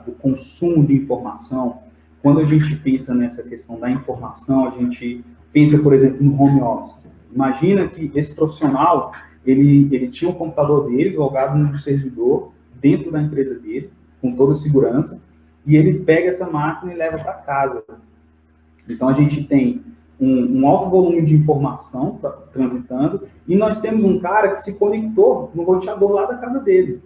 do consumo de informação, quando a gente pensa nessa questão da informação, a gente pensa, por exemplo, no home office. Imagina que esse profissional ele tinha um computador dele logado no servidor dentro da empresa dele, com toda a segurança, e ele pega essa máquina e leva para casa. Então, a gente tem um alto volume de informação transitando, e nós temos um cara que se conectou no roteador lá da casa dele.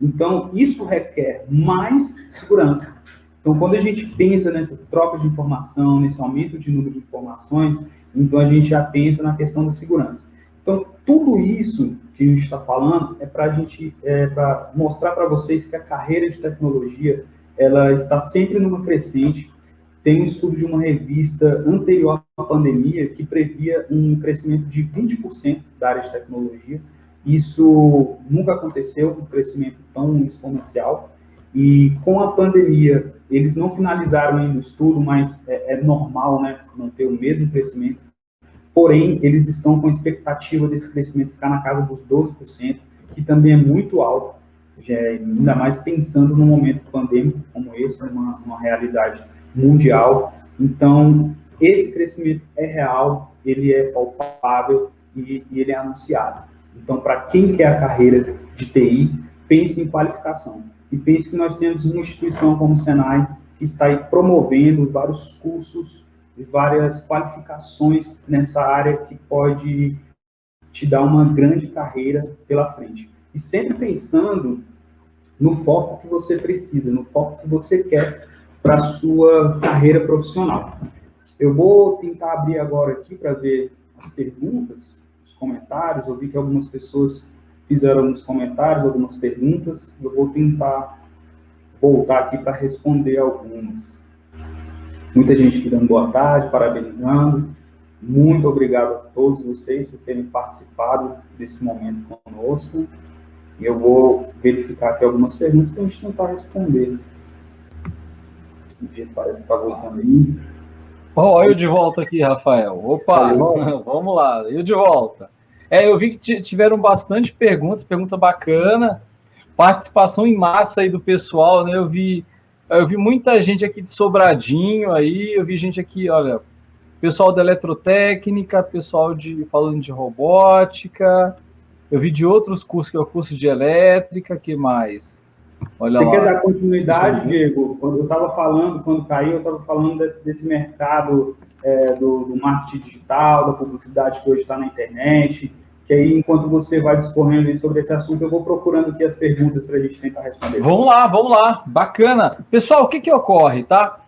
Então, isso requer mais segurança. Então, quando a gente pensa nessa troca de informação, nesse aumento de número de informações, então a gente já pensa na questão da segurança. Então, tudo isso que a gente está falando é para a gente para mostrar para vocês que a carreira de tecnologia ela está sempre numa crescente. Tem um estudo de uma revista anterior à pandemia que previa um crescimento de 20% da área de tecnologia. Isso nunca aconteceu, um crescimento tão exponencial. E com a pandemia, eles não finalizaram ainda o estudo, mas é normal, né, não ter o mesmo crescimento. Porém, eles estão com expectativa desse crescimento ficar na casa dos 12%, que também é muito alto, ainda mais pensando num momento pandêmico como esse, numa realidade mundial. Então, esse crescimento é real, ele é palpável e ele é anunciado. Então, para quem quer a carreira de TI, pense em qualificação. E pense que nós temos uma instituição como o Senai que está aí promovendo vários cursos e várias qualificações nessa área que pode te dar uma grande carreira pela frente. E sempre pensando no foco que você precisa, no foco que você quer para a sua carreira profissional. Eu vou tentar abrir agora aqui para ver as perguntas, os comentários. Eu vi que algumas pessoas fizeram alguns comentários, algumas perguntas. Eu vou tentar voltar aqui para responder algumas. Muita gente aqui dando boa tarde, parabenizando. Muito obrigado a todos vocês por terem participado desse momento conosco. E eu vou verificar aqui algumas perguntas para a gente tentar responder. O dia parece que está voltando aí. Olha eu de volta aqui, Rafael. Opa, vamos lá, eu de volta. Eu vi que tiveram bastante perguntas, pergunta bacana, participação em massa aí do pessoal, né? Eu vi muita gente aqui de Sobradinho aí, eu vi gente aqui, olha, pessoal da eletrotécnica, pessoal falando de robótica, eu vi de outros cursos, que é o curso de elétrica, que mais? Olha Você lá. quer dar continuidade, Diego? Quando eu estava falando, quando caiu, eu estava falando desse mercado do marketing digital, da publicidade que hoje está na internet, que aí, enquanto você vai discorrendo sobre esse assunto, eu vou procurando aqui as perguntas para a gente tentar responder. Vamos lá, bacana. Pessoal, o que ocorre, tá?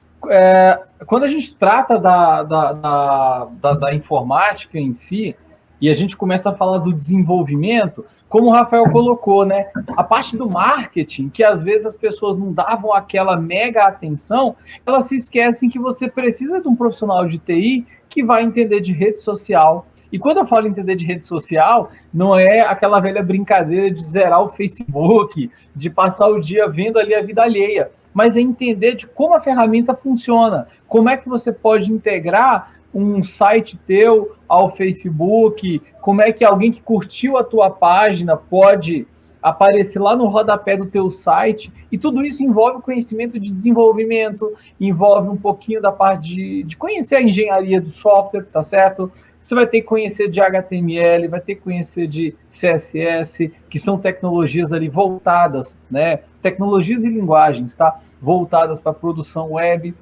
Quando a gente trata da informática em si, e a gente começa a falar do desenvolvimento, como o Rafael colocou, né? A parte do marketing, que às vezes as pessoas não davam aquela mega atenção, elas se esquecem que você precisa de um profissional de TI que vai entender de rede social. E quando eu falo entender de rede social, não é aquela velha brincadeira de zerar o Facebook, de passar o dia vendo ali a vida alheia, mas é entender de como a ferramenta funciona, como é que você pode integrar um site teu ao Facebook, como é que alguém que curtiu a tua página pode aparecer lá no rodapé do teu site, e tudo isso envolve conhecimento de desenvolvimento, envolve um pouquinho da parte de conhecer a engenharia do software, tá certo? Você vai ter que conhecer de HTML, vai ter que conhecer de CSS, que são tecnologias ali voltadas, né? Tecnologias e linguagens, tá? Voltadas para a produção web.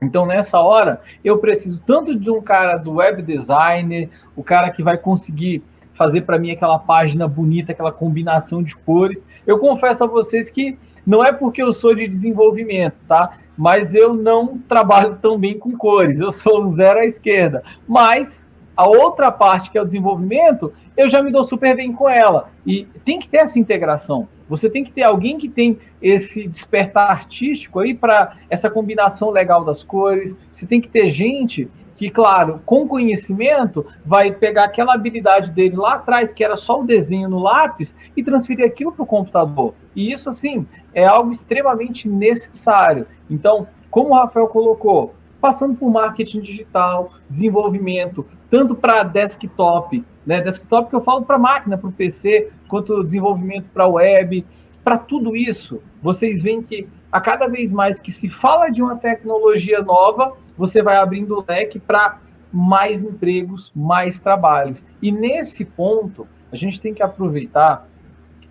Então, nessa hora, eu preciso tanto de um cara do web designer, o cara que vai conseguir fazer para mim aquela página bonita, aquela combinação de cores. Eu confesso a vocês que não é porque eu sou de desenvolvimento, tá? Mas eu não trabalho tão bem com cores, eu sou um zero à esquerda. Mas a outra parte, que é o desenvolvimento, eu já me dou super bem com ela. E tem que ter essa integração. Você tem que ter alguém que tem esse despertar artístico aí para essa combinação legal das cores. Você tem que ter gente que, claro, com conhecimento, vai pegar aquela habilidade dele lá atrás, que era só o desenho no lápis, e transferir aquilo para o computador. E isso, assim, é algo extremamente necessário. Então, como o Rafael colocou, passando por marketing digital, desenvolvimento, tanto para desktop, né? Desktop que eu falo para máquina, para o PC, quanto desenvolvimento para web, para tudo isso, vocês veem que a cada vez mais que se fala de uma tecnologia nova, você vai abrindo o leque para mais empregos, mais trabalhos. E nesse ponto, a gente tem que aproveitar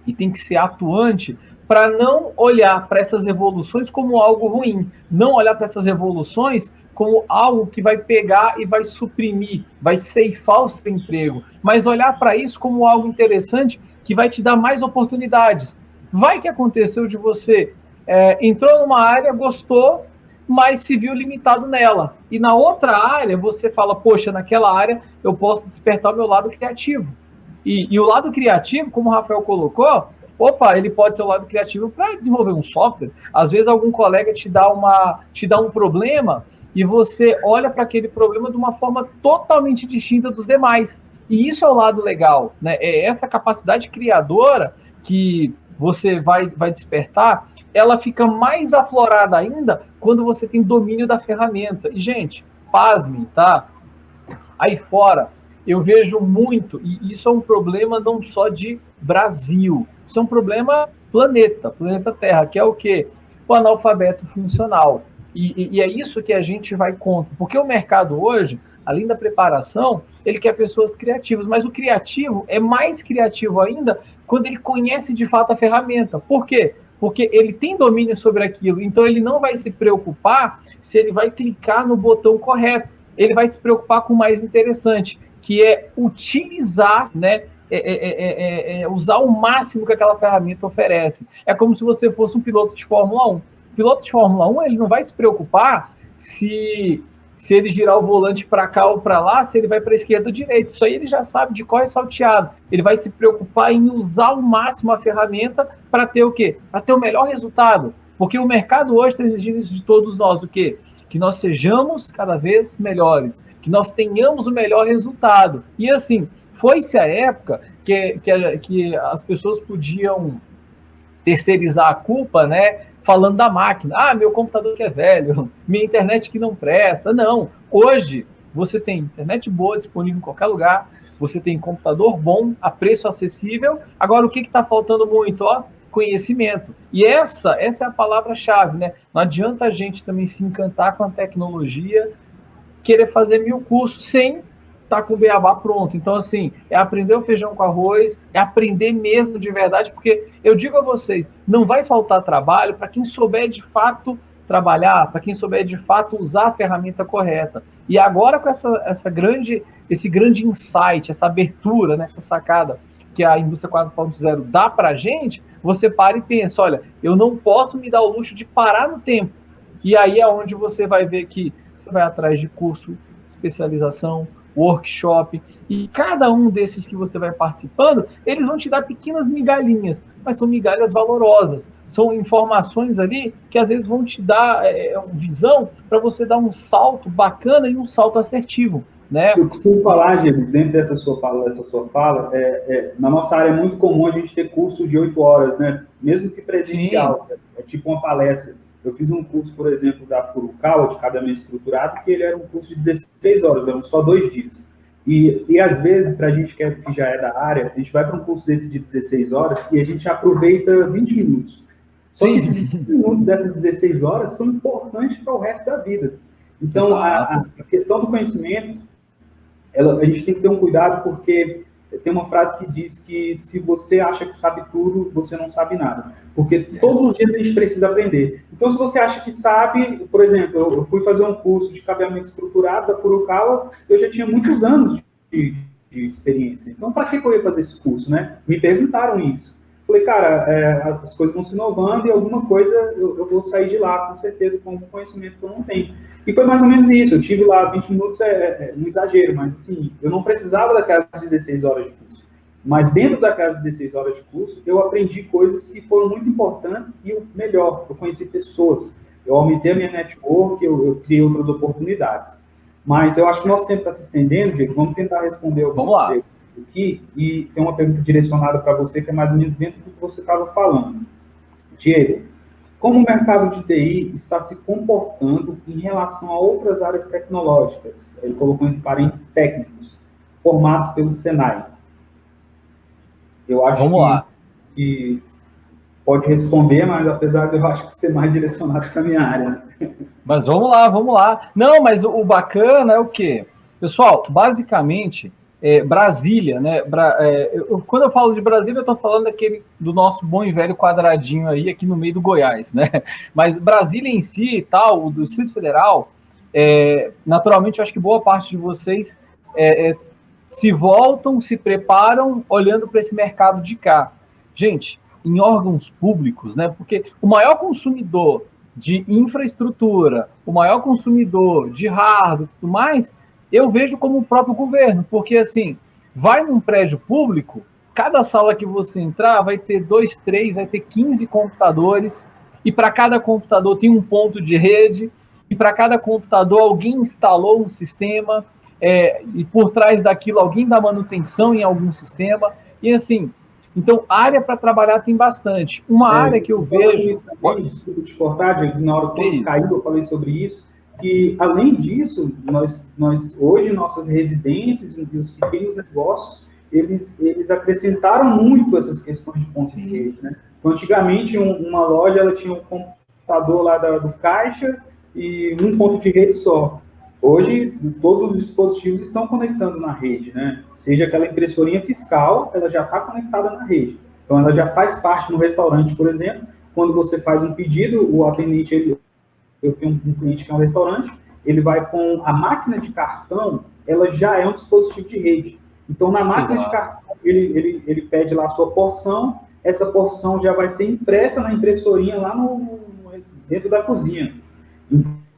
e tem que ser atuante para não olhar para essas evoluções como algo ruim, não olhar para essas evoluções como algo que vai pegar e vai suprimir, vai ceifar o seu emprego, mas olhar para isso como algo interessante que vai te dar mais oportunidades. Vai que aconteceu de você entrou numa área, gostou, mas se viu limitado nela. E na outra área, você fala, poxa, naquela área eu posso despertar o meu lado criativo. E o lado criativo, como o Rafael colocou, ele pode ser o lado criativo para desenvolver um software. Às vezes algum colega te dá um problema e você olha para aquele problema de uma forma totalmente distinta dos demais. E isso é o lado legal, né? É essa capacidade criadora que você vai despertar, ela fica mais aflorada ainda quando você tem domínio da ferramenta. E, gente, pasmem, tá? Aí fora, eu vejo muito, e isso é um problema não só de Brasil, isso é um problema planeta Terra, que é o quê? O analfabeto funcional. E é isso que a gente vai contra. Porque o mercado hoje, além da preparação, ele quer pessoas criativas, mas o criativo é mais criativo ainda quando ele conhece de fato a ferramenta. Por quê? Porque ele tem domínio sobre aquilo, então ele não vai se preocupar se ele vai clicar no botão correto. Ele vai se preocupar com o mais interessante, que é utilizar, né, usar o máximo que aquela ferramenta oferece. É como se você fosse um piloto de Fórmula 1. O piloto de Fórmula 1, ele não vai se preocupar se ele girar o volante para cá ou para lá, se ele vai para a esquerda ou direita. Isso aí ele já sabe de qual é salteado. Ele vai se preocupar em usar ao máximo a ferramenta para ter o quê? Para ter o melhor resultado. Porque o mercado hoje está exigindo isso de todos nós, o quê? Que nós sejamos cada vez melhores, que nós tenhamos o melhor resultado. E assim, Foi-se a época que as pessoas podiam terceirizar a culpa, né? Falando da máquina. Ah, meu computador que é velho, minha internet que não presta. Não. Hoje, você tem internet boa disponível em qualquer lugar, você tem computador bom, a preço acessível. Agora, o que está faltando muito? Ó, conhecimento. E essa é a palavra-chave, né? Não adianta a gente também se encantar com a tecnologia, querer fazer 1000 cursos sem estar com o beabá pronto. Então, assim, é aprender o feijão com arroz, é aprender mesmo de verdade, porque eu digo a vocês, não vai faltar trabalho para quem souber de fato trabalhar, para quem souber de fato usar a ferramenta correta. E agora com esse grande insight, essa abertura, essa sacada que a indústria 4.0 dá para a gente, você para e pensa, olha, eu não posso me dar o luxo de parar no tempo. E aí é onde você vai ver que você vai atrás de curso, especialização, workshop, e cada um desses que você vai participando, eles vão te dar pequenas migalhinhas, mas são migalhas valorosas, são informações ali que às vezes vão te dar visão para você dar um salto bacana e um salto assertivo, né? Eu costumo falar, Diego, dentro dessa sua fala, na nossa área é muito comum a gente ter curso de 8 horas, né? Mesmo que presencial, é tipo uma palestra. Eu fiz um curso, por exemplo, da Furukawa, de cabeamento estruturado, que ele era um curso de 16 horas, eram só 2 dias. E às vezes, para a gente que já é da área, a gente vai para um curso desse de 16 horas e a gente aproveita 20 minutos. Só que esses 20 minutos dessas 16 horas são importantes para o resto da vida. Então, a questão do conhecimento, a gente tem que ter um cuidado, porque tem uma frase que diz que se você acha que sabe tudo, você não sabe nada. Porque todos os dias a gente precisa aprender. Então, se você acha que sabe, por exemplo, eu fui fazer um curso de cabeamento estruturado da Furukawa, eu já tinha muitos anos de experiência. Então, para que eu ia fazer esse curso, né? Me perguntaram isso. Falei, cara, as coisas vão se inovando e alguma coisa eu vou sair de lá, com certeza, com algum conhecimento que eu não tenho. E foi mais ou menos isso. Eu tive lá 20 minutos, um exagero, mas assim, eu não precisava daquelas 16 horas de curso. Mas dentro daquelas 16 horas de curso, eu aprendi coisas que foram muito importantes e o melhor, eu conheci pessoas. Eu aumentei a minha network, eu criei outras oportunidades. Mas eu acho que nosso tempo está se estendendo, Diego. Vamos tentar responder algumas perguntas aqui. E tem uma pergunta direcionada para você, que é mais ou menos dentro do que você estava falando. Diego, como o mercado de TI está se comportando em relação a outras áreas tecnológicas? Ele colocou entre parênteses técnicos, formados pelo Senai. Eu acho que pode responder, mas apesar de eu acho que ser mais direcionado para a minha área. Mas vamos lá. Não, mas o bacana é o quê? Pessoal, basicamente, Brasília, né? Quando eu falo de Brasília, eu estou falando do nosso bom e velho quadradinho aí, aqui no meio do Goiás, né? Mas Brasília em si e tal, do Distrito Federal, naturalmente, eu acho que boa parte de vocês se voltam, se preparam, olhando para esse mercado de cá. Gente, em órgãos públicos, né? Porque o maior consumidor de infraestrutura, o maior consumidor de hardware e tudo mais, eu vejo como o próprio governo, porque assim, vai num prédio público, cada sala que você entrar vai ter 2, 3, vai ter 15 computadores, e para cada computador tem um ponto de rede, e para cada computador alguém instalou um sistema, e por trás daquilo alguém dá manutenção em algum sistema, e assim, então área para trabalhar tem bastante. Uma área que eu vejo... Desculpa te cortar, Diego, na hora que caiu eu falei sobre isso, que, além disso, nós hoje, nossas residências e os pequenos negócios, eles acrescentaram muito essas questões de ponto de rede, né? Então, antigamente, uma loja, ela tinha um computador lá do caixa e um ponto de rede só. Hoje, todos os dispositivos estão conectando na rede, né? Seja aquela impressorinha fiscal, ela já está conectada na rede. Então, ela já faz parte no restaurante, por exemplo. Quando você faz um pedido, o atendente, eu tenho um cliente que é um restaurante, ele vai com a máquina de cartão, ela já é um dispositivo de rede. Então, na máquina de cartão, ele pede lá a sua porção, essa porção já vai ser impressa na impressorinha lá dentro da cozinha.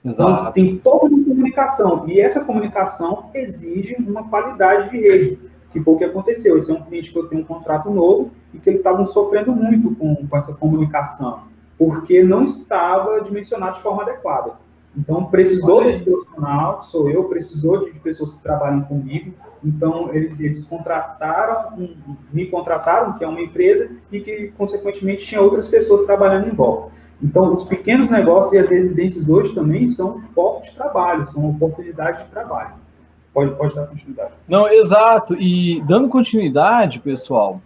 Então, tem toda uma comunicação, e essa comunicação exige uma qualidade de rede, que foi o que aconteceu. Esse é um cliente que eu tenho um contrato novo, e que eles estavam sofrendo muito com essa comunicação, porque não estava dimensionado de forma adequada. Então, precisou desse profissional, sou eu, precisou de pessoas que trabalhem comigo. Então, eles me contrataram, que é uma empresa, e que, consequentemente, tinha outras pessoas trabalhando em volta. Então, os pequenos negócios e as residências hoje também são focos de trabalho, são oportunidades de trabalho. Pode dar continuidade. Não, exato. E dando continuidade, pessoal,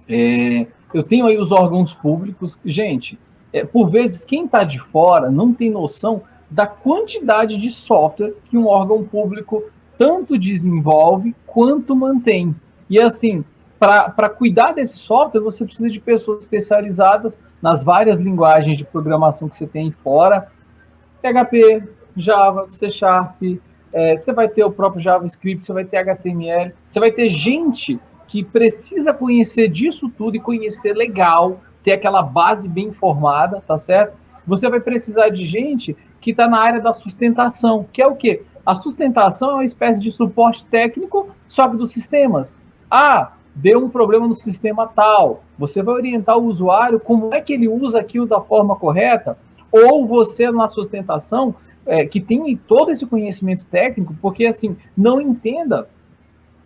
eu tenho aí os órgãos públicos. Gente, por vezes, quem está de fora não tem noção da quantidade de software que um órgão público tanto desenvolve quanto mantém. E assim, para cuidar desse software, você precisa de pessoas especializadas nas várias linguagens de programação que você tem fora. PHP, Java, C Sharp, você vai ter o próprio JavaScript, você vai ter HTML, você vai ter gente que precisa conhecer disso tudo e conhecer legal, ter aquela base bem formada, tá certo? Você vai precisar de gente que está na área da sustentação, que é o quê? A sustentação é uma espécie de suporte técnico, só que dos sistemas. Ah, deu um problema no sistema tal. Você vai orientar o usuário como é que ele usa aquilo da forma correta, ou você na sustentação, que tem todo esse conhecimento técnico, porque assim, não entenda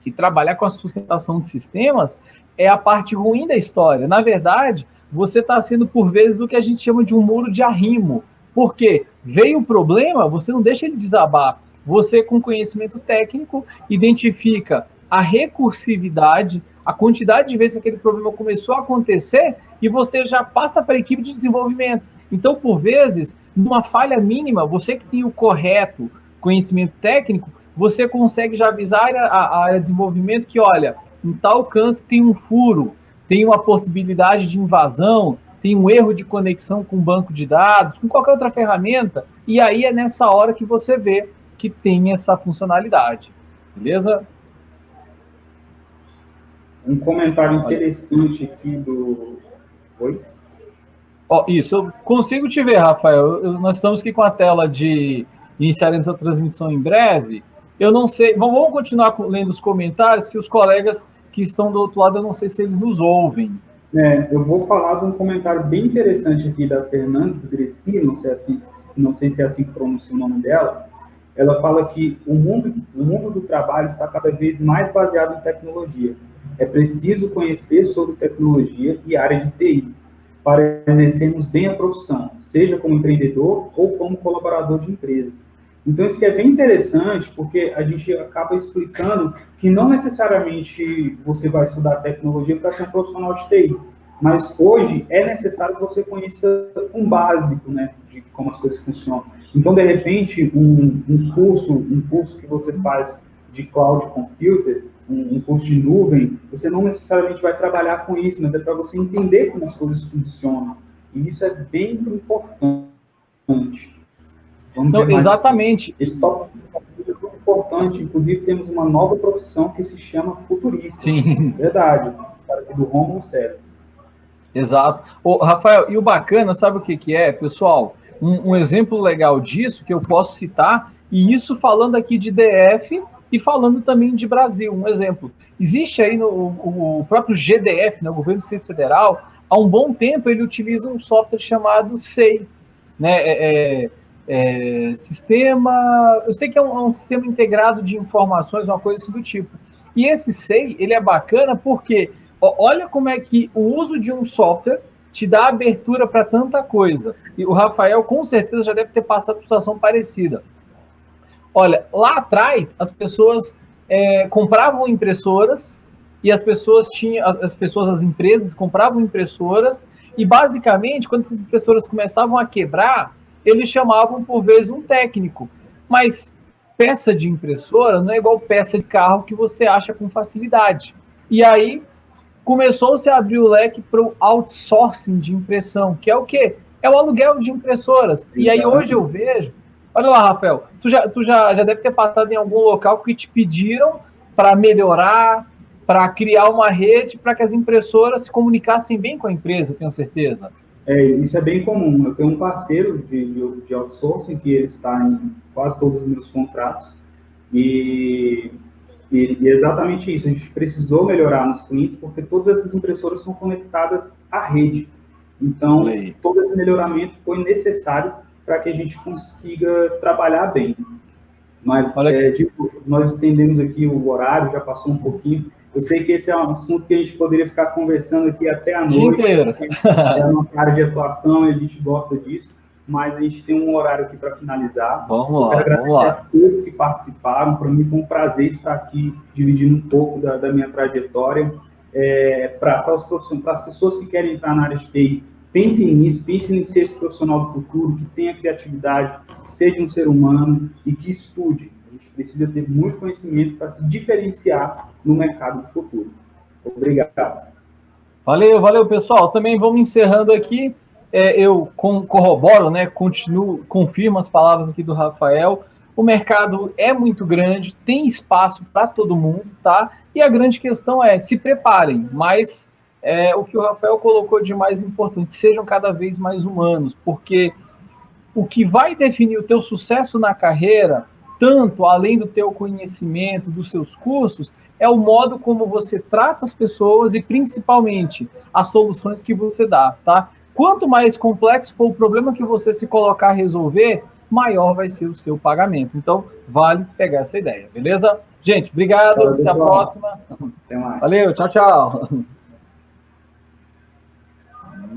que trabalhar com a sustentação de sistemas é a parte ruim da história. Na verdade, você está sendo, por vezes, o que a gente chama de um muro de arrimo. Porque veio o problema, você não deixa ele desabar. Você, com conhecimento técnico, identifica a recursividade, a quantidade de vezes que aquele problema começou a acontecer, e você já passa para a equipe de desenvolvimento. Então, por vezes, numa falha mínima, você que tem o correto conhecimento técnico, você consegue já avisar a área de desenvolvimento que, olha, em tal canto tem um furo, tem uma possibilidade de invasão, tem um erro de conexão com o banco de dados, com qualquer outra ferramenta, e aí é nessa hora que você vê que tem essa funcionalidade. Beleza? Um comentário interessante aqui do... Oi? Isso, eu consigo te ver, Rafael. Nós estamos aqui com a tela de iniciaremos a transmissão em breve. Eu não sei, vamos continuar lendo os comentários, que os colegas que estão do outro lado, eu não sei se eles nos ouvem. Eu vou falar de um comentário bem interessante aqui da Fernandes Gressi, não sei se é assim que pronuncia o nome dela. Ela fala que o mundo do trabalho está cada vez mais baseado em tecnologia. É preciso conhecer sobre tecnologia e área de TI para exercermos bem a profissão, seja como empreendedor ou como colaborador de empresas. Então, isso que é bem interessante, porque a gente acaba explicando que não necessariamente você vai estudar tecnologia para ser um profissional de TI, mas hoje é necessário que você conheça um básico, né, de como as coisas funcionam. Então, de repente, um curso que você faz de cloud computer, um curso de nuvem, você não necessariamente vai trabalhar com isso, mas é para você entender como as coisas funcionam. E isso é bem importante. Então, exatamente. Esse tópico é muito importante. Inclusive, temos uma nova profissão que se chama futurista. Sim. Verdade. Do Rômulo César. Exato. Rafael, e o bacana, sabe o que é, pessoal? Um exemplo legal disso que eu posso citar, e isso falando aqui de DF e falando também de Brasil. Um exemplo. Existe aí o próprio GDF, né, o Governo do Distrito Federal, há um bom tempo ele utiliza um software chamado SEI, né? Sistema, eu sei que é um sistema integrado de informações, uma coisa assim do tipo. E esse SEI, ele é bacana porque, olha como é que o uso de um software te dá abertura para tanta coisa. E o Rafael, com certeza, já deve ter passado por situação parecida. Olha, lá atrás, as pessoas compravam impressoras e as empresas compravam impressoras e, basicamente, quando essas impressoras começavam a quebrar, eles chamavam, por vezes, um técnico. Mas peça de impressora não é igual peça de carro que você acha com facilidade. E aí começou-se a abrir o leque para o outsourcing de impressão, que é o quê? É o aluguel de impressoras. E aí hoje eu vejo... Olha lá, Rafael, tu já deve ter passado em algum local que te pediram para melhorar, para criar uma rede para que as impressoras se comunicassem bem com a empresa, tenho certeza. Isso é bem comum. Eu tenho um parceiro de outsourcing que ele está em quase todos os meus contratos e é exatamente isso. A gente precisou melhorar nos clientes porque todas essas impressoras são conectadas à rede. Então, todo esse melhoramento foi necessário para que a gente consiga trabalhar bem. Mas nós estendemos aqui o horário, já passou um pouquinho. Eu sei que esse é um assunto que a gente poderia ficar conversando aqui até a noite. É a nossa área de atuação, a gente gosta disso, mas a gente tem um horário aqui para finalizar. Vamos lá, vamos lá. A todos que participaram, para mim foi um prazer estar aqui dividindo um pouco da minha trajetória. Para as pessoas que querem entrar na área de TI, pensem nisso, pensem em ser esse profissional do futuro, que tenha criatividade, que seja um ser humano e que estude. A gente precisa ter muito conhecimento para se diferenciar no mercado do futuro. Obrigado. Valeu, pessoal. Também vamos encerrando aqui. Eu corroboro, né? Confirmo as palavras aqui do Rafael. O mercado é muito grande, tem espaço para todo mundo, tá? E a grande questão é, se preparem, mas o que o Rafael colocou de mais importante, sejam cada vez mais humanos, porque o que vai definir o teu sucesso na carreira, tanto além do teu conhecimento, dos seus cursos, é o modo como você trata as pessoas e, principalmente, as soluções que você dá, tá? Quanto mais complexo for o problema que você se colocar a resolver, maior vai ser o seu pagamento. Então, vale pegar essa ideia, beleza? Gente, obrigado, até a próxima. Até mais. Valeu, tchau.